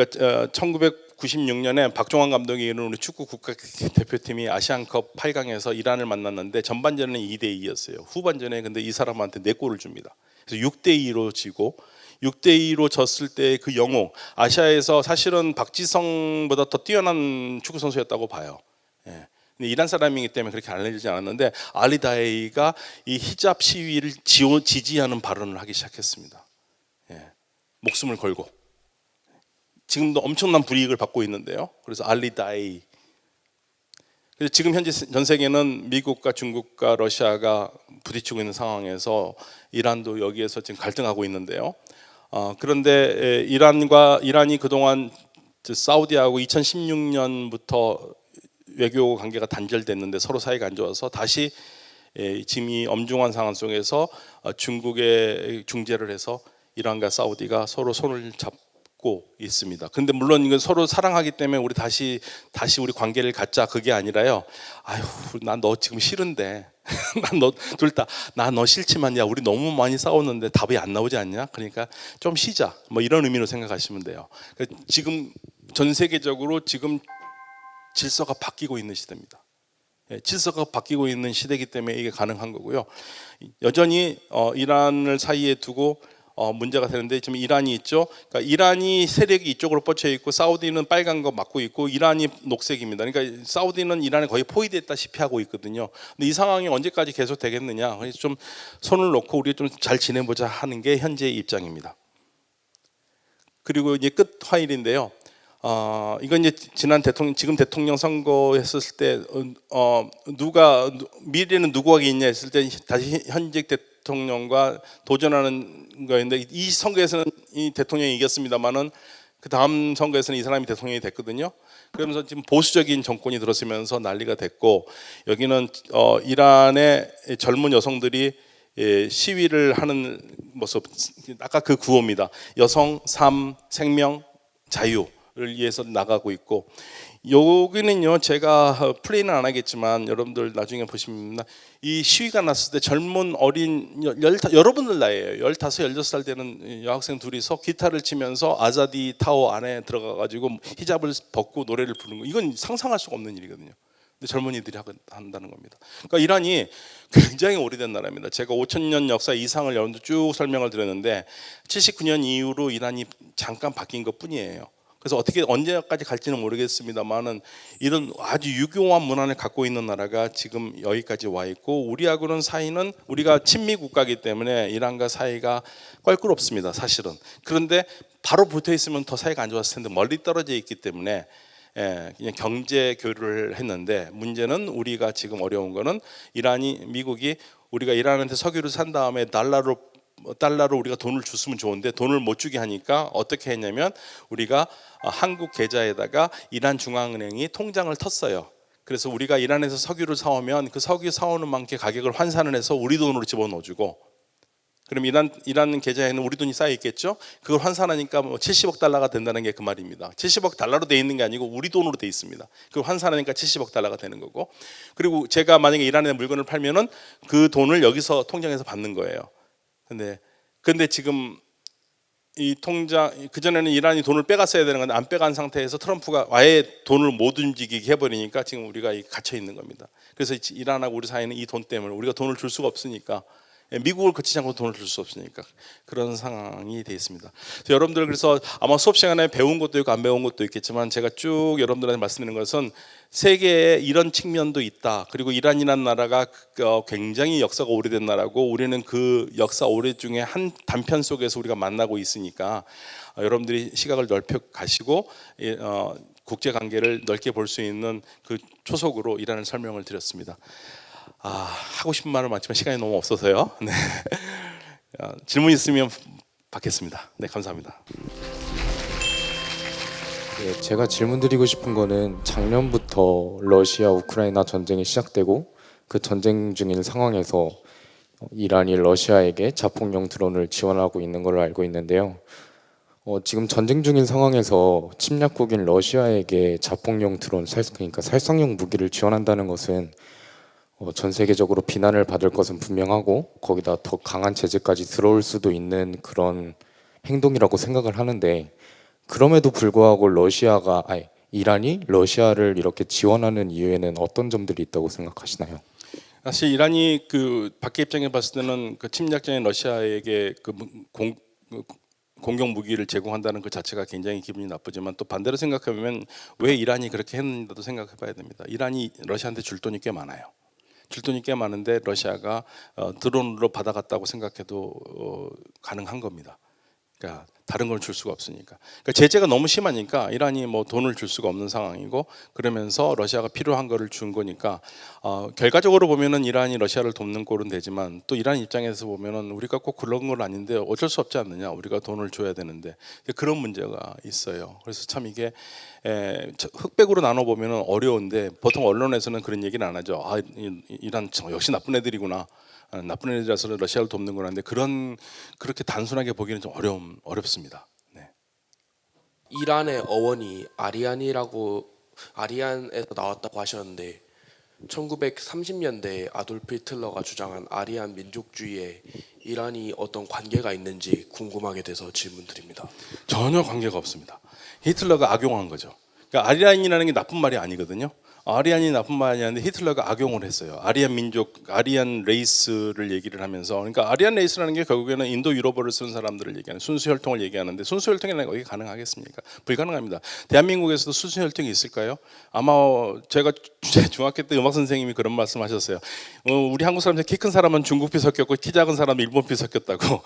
1996년에 박종환 감독이 이루는 우리 축구 국가대표팀이 아시안컵 8강에서 이란을 만났는데 전반전에는 2대2였어요. 후반전에 근데 이 사람한테 4골을 줍니다. 그래서 6대2로 지고, 6대2로 졌을 때 그 영웅, 아시아에서 사실은 박지성보다 더 뛰어난 축구 선수였다고 봐요. 근데 이란 사람이기 때문에 그렇게 알려지지 않았는데, 알리다이가 이 히잡 시위를 지지하는 발언을 하기 시작했습니다. 목숨을 걸고. 지금도 엄청난 불이익을 받고 있는데요. 그래서 알리다이. 그래서 지금 현재 전 세계는 미국과 중국과 러시아가 부딪히고 있는 상황에서 이란도 여기에서 지금 갈등하고 있는데요. 그런데 이란이 그동안 사우디하고 2016년부터 외교 관계가 단절됐는데 서로 사이가 안 좋아서 다시 지금 이 엄중한 상황 속에서 중국에 중재를 해서 이란과 사우디가 서로 손을 잡고 있습니다. 근데 물론 이건 서로 사랑하기 때문에 우리 다시 우리 관계를 갖자, 그게 아니라요. 아유, 난 너 지금 싫은데 난 너 둘 다 나 너 싫지만, 야 우리 너무 많이 싸웠는데 답이 안 나오지 않냐? 그러니까 좀 쉬자, 뭐 이런 의미로 생각하시면 돼요. 지금 전 세계적으로 지금 질서가 바뀌고 있는 시대입니다. 질서가 바뀌고 있는 시대이기 때문에 이게 가능한 거고요. 여전히 이란을 사이에 두고 문제가 되는데, 지금 이란이 있죠. 그러니까 이란이 세력이 이쪽으로 뻗쳐 있고, 사우디는 빨간 거 맡고 있고, 이란이 녹색입니다. 그러니까 사우디는 이란에 거의 포위됐다시피 하고 있거든요. 근데 이 상황이 언제까지 계속 되겠느냐? 그래서 좀 손을 놓고 우리 좀 잘 지내보자 하는 게 현재의 입장입니다. 그리고 이제 끝 화일인데요. 이건 이제 지금 대통령 선거했을 때 미래는 누구가 있냐 했을 때 다시 현직 대통령과 도전하는 거였는데, 이 선거에서는 이 대통령이 이겼습니다만은 그 다음 선거에서는 이 사람이 대통령이 됐거든요. 그러면서 지금 보수적인 정권이 들어서면서 난리가 됐고, 여기는 이란의 젊은 여성들이 시위를 하는 모습, 아까 그 구호입니다. 여성, 삶, 생명, 자유 를 위해서 나가고 있고, 여기는요 제가 플레이는 안 하겠지만 여러분들 나중에 보시면 이 시위가 났을 때 젊은 어린 여러분들 나이에요. 15, 16살 되는 여학생 둘이서 기타를 치면서 아자디 타워 안에 들어가 가지고 히잡을 벗고 노래를 부르는 거, 이건 상상할 수가 없는 일이거든요. 근데 젊은이들이 한다는 겁니다. 그러니까 이란이 굉장히 오래된 나라입니다. 제가 5,000년 역사 이상을 여러분들 쭉 설명을 드렸는데 79년 이후로 이란이 잠깐 바뀐 것 뿐이에요. 그래서 어떻게 언제까지 갈지는 모르겠습니다만은 이런 아주 유교한 문화를 갖고 있는 나라가 지금 여기까지 와 있고 우리하고는 사이는 우리가 친미 국가이기 때문에 이란과 사이가 껄끄럽습니다, 사실은. 그런데 바로 붙어 있으면 더 사이가 안 좋았을 텐데 멀리 떨어져 있기 때문에 그냥 경제 교류를 했는데 문제는 우리가 지금 어려운 거는 미국이 우리가 이란한테 석유를 산 다음에 달러로 우리가 돈을 줬으면 좋은데 돈을 못 주게 하니까 어떻게 했냐면 우리가 한국 계좌에다가 이란 중앙은행이 통장을 텄어요. 그래서 우리가 이란에서 석유를 사오면 그 석유 사오는 만큼 가격을 환산을 해서 우리 돈으로 집어넣어주고, 그럼 이란 계좌에는 우리 돈이 쌓여 있겠죠. 그걸 환산하니까 뭐 70억 달러가 된다는 게 그 말입니다. 70억 달러로 돼 있는 게 아니고 우리 돈으로 돼 있습니다. 그걸 환산하니까 70억 달러가 되는 거고, 그리고 제가 만약에 이란에 물건을 팔면은 그 돈을 여기서 통장에서 받는 거예요. 근데 지금 이 통장, 그전에는 이란이 돈을 빼갔어야 되는 건데 안 빼간 상태에서 트럼프가 아예 돈을 못 움직이게 해버리니까 지금 우리가 갇혀 있는 겁니다. 그래서 이란하고 우리 사이는 이 돈 때문에 우리가 돈을 줄 수가 없으니까, 미국을 거치지 않고 돈을 줄 수 없으니까 그런 상황이 되어 있습니다. 여러분들 그래서 아마 수업 시간에 배운 것도 있고 안 배운 것도 있겠지만 제가 쭉 여러분들한테 말씀드리는 것은 세계에 이런 측면도 있다. 그리고 이란이라는 나라가 굉장히 역사가 오래된 나라고 우리는 그 역사 오래 중에 한 단편 속에서 우리가 만나고 있으니까 여러분들이 시각을 넓혀 가시고 국제 관계를 넓게 볼 수 있는 그 초석으로 이란을 설명을 드렸습니다. 하고 싶은 말은 많지만 시간이 너무 없어서요. 네. 질문 있으면 받겠습니다. 네, 감사합니다. 네, 제가 질문드리고 싶은 거는 작년부터 러시아 우크라이나 전쟁이 시작되고 그 전쟁 중인 상황에서 이란이 러시아에게 자폭용 드론을 지원하고 있는 걸로 알고 있는데요. 지금 전쟁 중인 상황에서 침략국인 러시아에게 자폭용 드론, 그러니까 살상용 무기를 지원한다는 것은 전 세계적으로 비난을 받을 것은 분명하고 거기다 더 강한 제재까지 들어올 수도 있는 그런 행동이라고 생각을 하는데, 그럼에도 불구하고 이란이 러시아를 이렇게 지원하는 이유에는 어떤 점들이 있다고 생각하시나요? 사실 이란이 그 밖에 입장에 봤을 때는 그 침략자인 러시아에게 공격 무기를 제공한다는 그 자체가 굉장히 기분이 나쁘지만 또 반대로 생각하면 왜 이란이 그렇게 했는지도 생각해봐야 됩니다. 이란이 러시아한테 줄 돈이 꽤 많아요. 줄 돈이 꽤 많은데 러시아가 드론으로 받아갔다고 생각해도 가능한 겁니다. 그러니까 다른 걸 줄 수가 없으니까. 그러니까 제재가 너무 심하니까 이란이 뭐 돈을 줄 수가 없는 상황이고, 그러면서 러시아가 필요한 거를 준 거니까 결과적으로 보면은 이란이 러시아를 돕는 꼴은 되지만 또 이란 입장에서 보면은 우리가 꼭 그런 건 아닌데 어쩔 수 없지 않느냐, 우리가 돈을 줘야 되는데 그런 문제가 있어요. 그래서 참 이게 흑백으로 나눠 보면은 어려운데 보통 언론에서는 그런 얘기는 안 하죠. 이란 역시 나쁜 애들이구나. 나쁜 애들이라서 러시아를 돕는 거라는데 그렇게 단순하게 보기는 좀 어렵습니다. 네. 이란의 어원이 아리안에서 나왔다고 하셨는데 1930년대에 아돌프 히틀러가 주장한 아리안 민족주의에 이란이 어떤 관계가 있는지 궁금하게 돼서 질문드립니다. 전혀 관계가 없습니다. 히틀러가 악용한 거죠. 그러니까 아리안이라는 게 나쁜 말이 아니거든요. 아리안이 나쁜 말이 아닌데 히틀러가 악용을 했어요. 아리안 민족, 아리안 레이스를 얘기를 하면서, 그러니까 아리안 레이스라는 게 결국에는 인도 유럽어를 쓰는 사람들을 얘기하는 순수 혈통을 얘기하는데, 순수 혈통이라는 게 어디 가능하겠습니까? 불가능합니다. 대한민국에서도 순수 혈통이 있을까요? 아마 제가 중학교 때 음악 선생님이 그런 말씀하셨어요. 우리 한국 사람들 키 큰 사람은 중국 피 섞였고 키 작은 사람은 일본 피 섞였다고.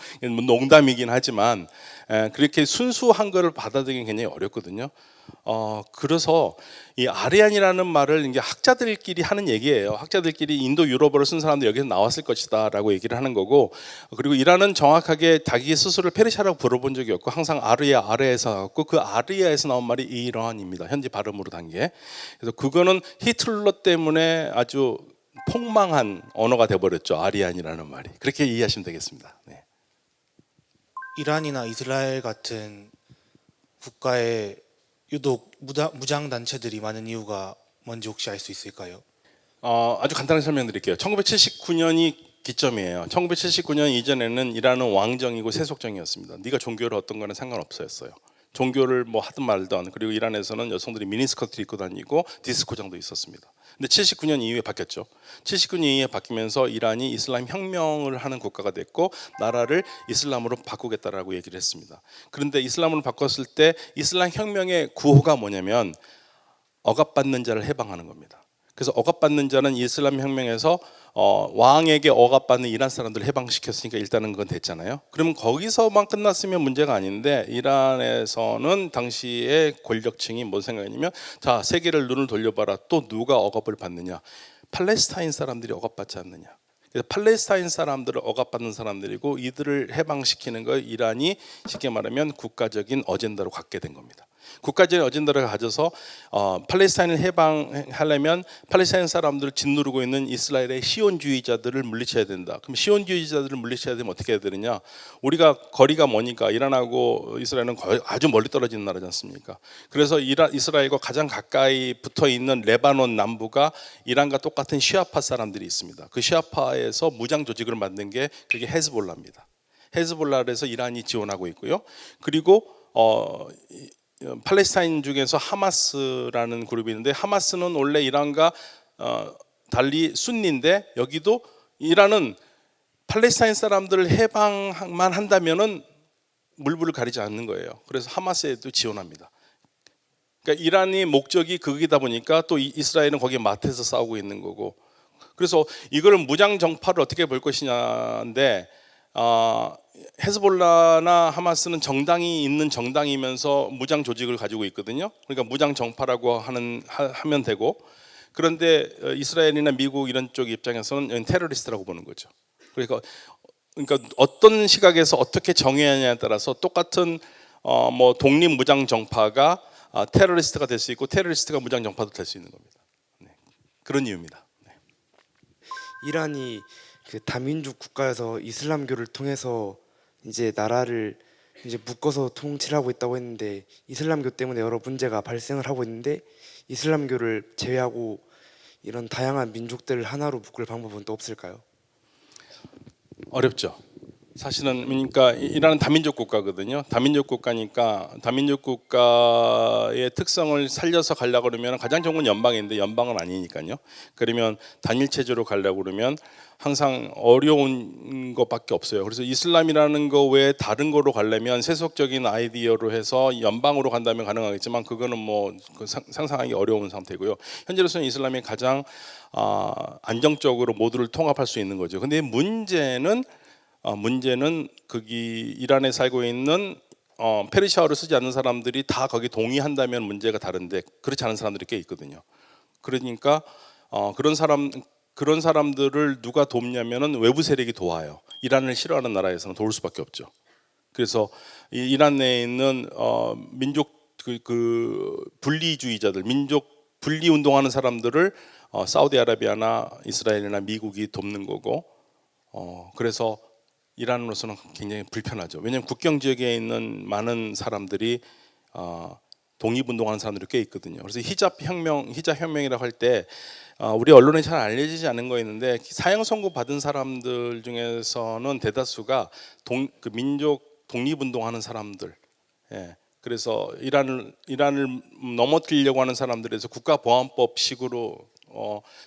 농담이긴 하지만 그렇게 순수한 거를 받아들이기 굉장히 어렵거든요. 그래서 이 아리안이라는 말을 이제 학자들끼리 하는 얘기예요. 학자들끼리 인도 유럽어를 쓴 사람들 여기서 나왔을 것이다라고 얘기를 하는 거고, 그리고 이란은 정확하게 자기 스스로를 페르시아라고 불러본 적이 없고 항상 아르에서 나왔고, 그 아르에서 나온 말이 이란입니다. 현지 발음으로 단 게. 그래서 그거는 히틀러 때문에 아주 폭망한 언어가 돼버렸죠. 아리안이라는 말이. 그렇게 이해하시면 되겠습니다. 네. 이란이나 이스라엘 같은 국가에 유독 무장 단체들이 많은 이유가 뭔지 혹시 알 수 있을까요? 아주 간단하게 설명드릴게요. 1979년이 기점이에요. 1979년 이전에는 이란은 왕정이고 세속정이었습니다. 네가 종교를 어떤 거는 상관없었어요. 종교를 뭐 하든 말든. 그리고 이란에서는 여성들이 미니스커트 입고 다니고 디스코장도 있었습니다. 근데 79년 이후에 바뀌었죠. 79년 이후에 바뀌면서 이란이 이슬람 혁명을 하는 국가가 됐고 나라를 이슬람으로 바꾸겠다라고 얘기를 했습니다. 그런데 이슬람으로 바꿨을 때 이슬람 혁명의 구호가 뭐냐면 억압받는 자를 해방하는 겁니다. 그래서 억압받는 자는 이슬람 혁명에서 왕에게 억압받는 이란 사람들을 해방시켰으니까 일단은 그건 됐잖아요. 그러면 거기서만 끝났으면 문제가 아닌데 이란에서는 당시에 권력층이 뭐 생각했냐면 자, 세계를 눈을 돌려봐라. 또 누가 억압을 받느냐? 팔레스타인 사람들이 억압받지 않느냐? 그래서 팔레스타인 사람들을 억압받는 사람들이고 이들을 해방시키는 걸 이란이 쉽게 말하면 국가적인 어젠다로 갖게 된 겁니다. 국가적인 어젠다를 가져서 팔레스타인을 해방하려면 팔레스타인 사람들을 짓누르고 있는 이스라엘의 시온주의자들을 물리쳐야 된다. 그럼 시온주의자들을 물리쳐야 되면 어떻게 해야 되느냐? 우리가 거리가 머니까 이란하고 이스라엘은 아주 멀리 떨어지는 나라지 않습니까? 그래서 이스라엘과 가장 가까이 붙어 있는 레바논 남부가 이란과 똑같은 시아파 사람들이 있습니다. 그 시아파에서 무장 조직을 만든 게 그게 헤즈볼라입니다. 헤즈볼라에서 이란이 지원하고 있고요. 그리고 팔레스타인 중에서 하마스라는 그룹이 있는데 하마스는 원래 이란과 달리 순니인데 여기도 이란은 팔레스타인 사람들을 해방만 한다면은 물불을 가리지 않는 거예요. 그래서 하마스에도 지원합니다. 그러니까 이란이 목적이 그기다 보니까 또 이스라엘은 거기에 맞대서 싸우고 있는 거고. 그래서 이거를 무장 정파를 어떻게 볼 것이냐인데 헤즈볼라나 하마스는 정당이 있는 정당이면서 무장 조직을 가지고 있거든요. 그러니까 무장 정파라고 하면 되고, 그런데 이스라엘이나 미국 이런 쪽 입장에서는 테러리스트라고 보는 거죠. 그러니까 어떤 시각에서 어떻게 정의하냐에 따라서 똑같은 뭐 독립 무장 정파가 테러리스트가 될 수 있고 테러리스트가 무장 정파도 될 수 있는 겁니다. 네. 그런 이유입니다. 네. 이란이 그 다민족 국가여서 이슬람교를 통해서 이제 나라를 이제 묶어서 통치를 하고 있다고 했는데 이슬람교 때문에 여러 문제가 발생을 하고 있는데 이슬람교를 제외하고 이런 다양한 민족들을 하나로 묶을 방법은 또 없을까요? 어렵죠. 사실은 그러니까 이란은 다민족 국가거든요. 다민족 국가니까 다민족 국가의 특성을 살려서 가려고 그러면 가장 좋은 건 연방인데 연방은 아니니까요. 그러면 단일 체제로 가려고 그러면 항상 어려운 것밖에 없어요. 그래서 이슬람이라는 거 외에 다른 거로 가려면 세속적인 아이디어로 해서 연방으로 간다면 가능하겠지만 그거는 뭐 상상하기 어려운 상태고요. 현재로서는 이슬람이 가장 안정적으로 모두를 통합할 수 있는 거죠. 근데 문제는 거기 이란에 살고 있는 페르시아어를 쓰지 않는 사람들이 다 거기 동의한다면 문제가 다른데 그렇지 않은 사람들이 꽤 있거든요. 그러니까 그런 사람들을 누가 돕냐면은 외부 세력이 도와요. 이란을 싫어하는 나라에서는 도울 수밖에 없죠. 그래서 이란 내에 있는 민족 그 분리주의자들, 민족 분리 운동하는 사람들을 사우디아라비아나 이스라엘이나 미국이 돕는 거고, 그래서 이란으로서는 굉장히 불편하죠. 왜냐하면 국경 지역에 있는 많은 사람들이 독립운동하는 사람들이 꽤 있거든요. 그래서 히잡 혁명이라고 할 때 우리 언론에 잘 알려지지 않은 거 있는데 사형 선고 받은 사람들 중에서는 대다수가 그 민족 독립운동하는 사람들. 예. 그래서 이란을 넘어뜨리려고 하는 사람들에서 국가보안법식으로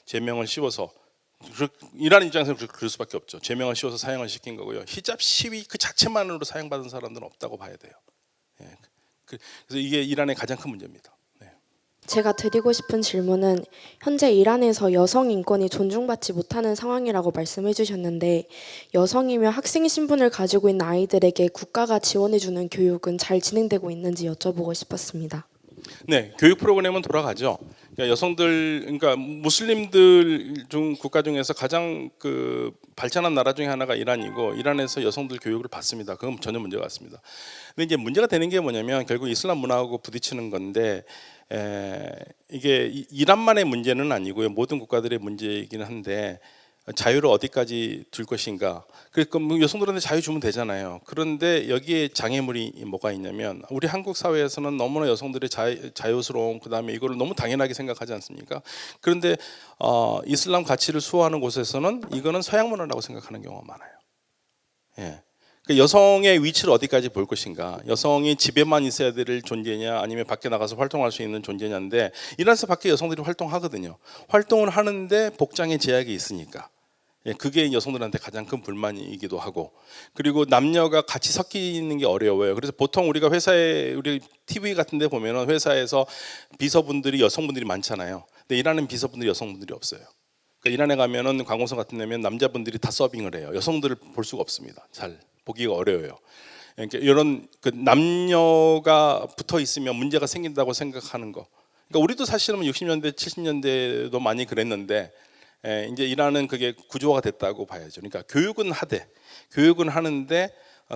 제명을 씌워서. 이란 입장에서는 그럴 수밖에 없죠. 제명을 씌워서 사형을 시킨 거고요. 히잡 시위 그 자체만으로 사형받은 사람들은 없다고 봐야 돼요. 예. 그래서 이게 이란의 가장 큰 문제입니다. 네. 제가 드리고 싶은 질문은 현재 이란에서 여성 인권이 존중받지 못하는 상황이라고 말씀해 주셨는데 여성이며 학생 신분을 가지고 있는 아이들에게 국가가 지원해주는 교육은 잘 진행되고 있는지 여쭤보고 싶었습니다. 네, 교육 프로그램은 돌아가죠. 그러니까 여성들, 그러니까 무슬림들 중 국가 중에서 가장 그 발전한 나라 중에 하나가 이란이고 이란에서 여성들 교육을 받습니다. 그건 전혀 문제가 없습니다. 근데 이제 문제가 되는 게 뭐냐면 결국 이슬람 문화하고 부딪히는 건데 이게 이란만의 문제는 아니고요. 모든 국가들의 문제이기는 한데 자유를 어디까지 둘 것인가. 그러니까 뭐 여성들한테 자유 주면 되잖아요. 그런데 여기에 장애물이 뭐가 있냐면 우리 한국 사회에서는 너무나 여성들의 자유스러움 그다음에 이거를 너무 당연하게 생각하지 않습니까? 그런데 이슬람 가치를 수호하는 곳에서는 이거는 서양 문화라고 생각하는 경우가 많아요. 예. 그러니까 여성의 위치를 어디까지 볼 것인가, 여성이 집에만 있어야 될 존재냐 아니면 밖에 나가서 활동할 수 있는 존재냐인데, 이란에서 밖에 여성들이 활동하거든요. 활동을 하는데 복장에 제약이 있으니까 그게 여성들한테 가장 큰 불만이기도 하고, 그리고 남녀가 같이 섞이는 게 어려워요. 그래서 보통 우리가 회사에, 우리 TV 같은 데 보면은 회사에서 비서분들이 여성분들이 많잖아요. 근데 이란은 비서분들이 여성분들이 없어요. 그러니까 이란에 가면은 관공서 같은 데면 남자분들이 다 서빙을 해요. 여성들을 볼 수가 없습니다. 잘 보기가 어려워요. 그러니까 이런 그 남녀가 붙어 있으면 문제가 생긴다고 생각하는 거. 그러니까 우리도 사실은 60년대, 70년대도 많이 그랬는데 이제 이란은 그게 구조화가 됐다고 봐야죠. 그러니까 교육은 하는데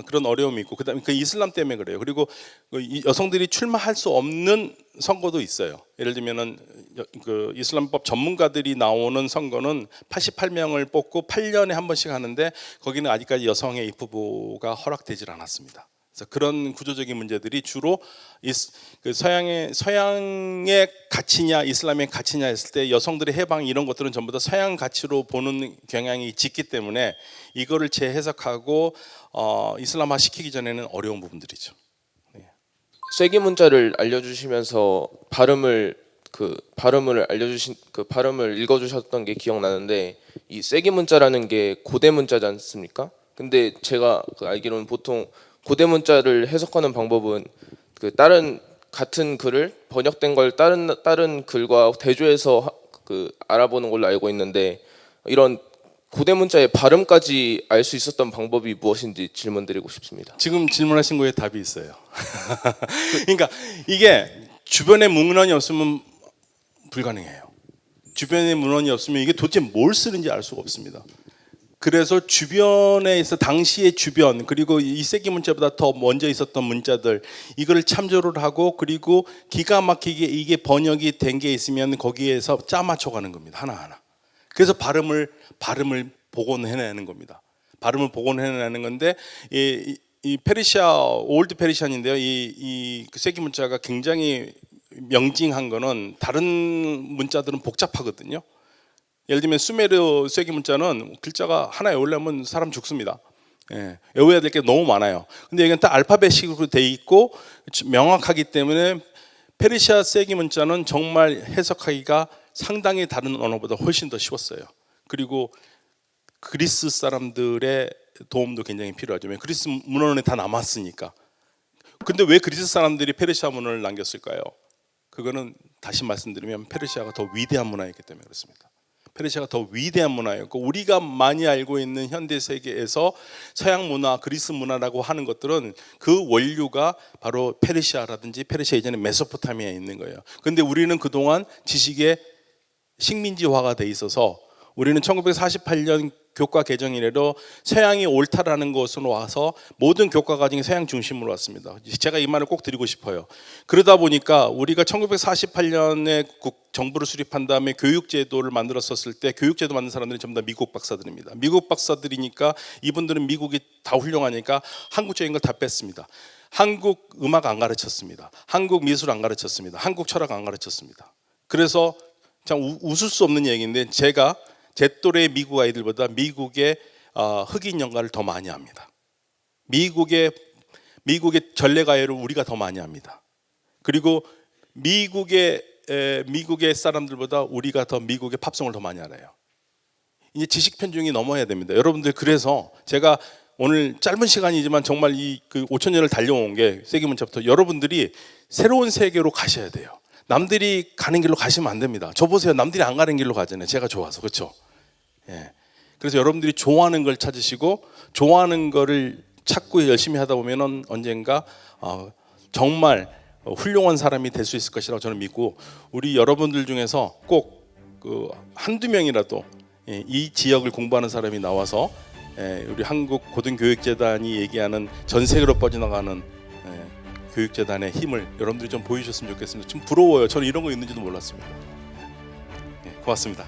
그런 어려움이 있고, 그다음에 그 이슬람 때문에 그래요. 그리고 여성들이 출마할 수 없는 선거도 있어요. 예를 들면은 그 이슬람법 전문가들이 나오는 선거는 88명을 뽑고 8년에 한 번씩 하는데 거기는 아직까지 여성의 입후보가 허락되질 않았습니다. 그래서 그런 구조적인 문제들이 주로 그 서양의 가치냐 이슬람의 가치냐 했을 때 여성들의 해방 이런 것들은 전부 다 서양 가치로 보는 경향이 짙기 때문에 이거를 재해석하고 이슬람화 시키기 전에는 어려운 부분들이죠. 쐐기 문자를 알려주시면서 발음을 읽어주셨던 게 기억나는데, 이 쐐기 문자라는 게 고대 문자지 않습니까? 근데 제가 알기로는 보통 고대 문자를 해석하는 방법은 그 다른 같은 글을 번역된 걸 다른 글과 대조해서 그 알아보는 걸로 알고 있는데, 이런 고대 문자의 발음까지 알 수 있었던 방법이 무엇인지 질문드리고 싶습니다. 지금 질문하신 거에 답이 있어요. 그러니까 이게 주변에 문헌이 없으면 불가능해요. 주변에 문헌이 없으면 이게 도대체 뭘 쓰는지 알 수가 없습니다. 그래서 주변에 있어 당시의 주변, 그리고 이 쐐기 문자보다 더 먼저 있었던 문자들, 이거를 참조를 하고, 그리고 기가 막히게 이게 번역이 된 게 있으면 거기에서 짜 맞춰가는 겁니다. 하나하나. 그래서 발음을 복원해내는 겁니다. 발음을 복원해내는 건데, 이 페르시아, 올드 페르시안인데요. 이 쐐기 문자가 굉장히 명징한 거는 다른 문자들은 복잡하거든요. 예를 들면 수메르 쐐기 문자는 글자가 하나 외우려면 사람 죽습니다. 외워야 될 게 너무 많아요. 근데 여기는 딱 알파벳식으로 돼 있고 명확하기 때문에 페르시아 쐐기 문자는 정말 해석하기가 상당히 다른 언어보다 훨씬 더 쉬웠어요. 그리고 그리스 사람들의 도움도 굉장히 필요하죠. 그리스 문헌에 다 남았으니까. 근데 왜 그리스 사람들이 페르시아 문헌을 남겼을까요? 그거는 다시 말씀드리면 페르시아가 더 위대한 문화였기 때문에 그렇습니다. 페르시아가 더 위대한 문화였고, 우리가 많이 알고 있는 현대 세계에서 서양 문화, 그리스 문화라고 하는 것들은 그 원류가 바로 페르시아라든지 페르시아 이전에 메소포타미아에 있는 거예요. 근데 우리는 그동안 지식의 식민지화가 돼 있어서 우리는 1948년 교과 개정 이래로 서양이 옳다라는 것으로 와서 모든 교과 과정이 서양 중심으로 왔습니다. 제가 이 말을 꼭 드리고 싶어요. 그러다 보니까 우리가 1948년에 정부를 수립한 다음에 교육제도를 만들었었을 때 교육제도 만든 사람들이 전부 다 미국 박사들입니다. 미국 박사들이니까 이분들은 미국이 다 훌륭하니까 한국적인 걸 다 뺐습니다. 한국 음악 안 가르쳤습니다. 한국 미술 안 가르쳤습니다. 한국 철학 안 가르쳤습니다. 그래서 참 웃을 수 없는 얘기인데, 제가 제 또래 미국 아이들보다 미국의 흑인 연가를 더 많이 합니다. 미국의 전래가요를 우리가 더 많이 합니다. 그리고 미국의 사람들보다 우리가 더 미국의 팝송을 더 많이 알아요. 이제 지식 편중이 넘어야 됩니다. 여러분들, 그래서 제가 오늘 짧은 시간이지만 정말 그 5,000년을 달려온 게 쐐기 문자부터 여러분들이 새로운 세계로 가셔야 돼요. 남들이 가는 길로 가시면 안 됩니다. 저 보세요. 남들이 안 가는 길로 가잖아요. 제가 좋아서. 그렇죠? 예. 그래서 여러분들이 좋아하는 걸 찾으시고 좋아하는 거를 찾고 열심히 하다 보면은 언젠가 정말 훌륭한 사람이 될 수 있을 것이라고 저는 믿고, 우리 여러분들 중에서 꼭 그 한두 명이라도 이 지역을 공부하는 사람이 나와서 우리 한국 고등교육재단이 얘기하는 전 세계로 뻗어나가는 교육재단의 힘을 여러분들이 좀 보여주셨으면 좋겠습니다. 좀 부러워요. 저는 이런 거 있는지도 몰랐습니다. 고맙습니다.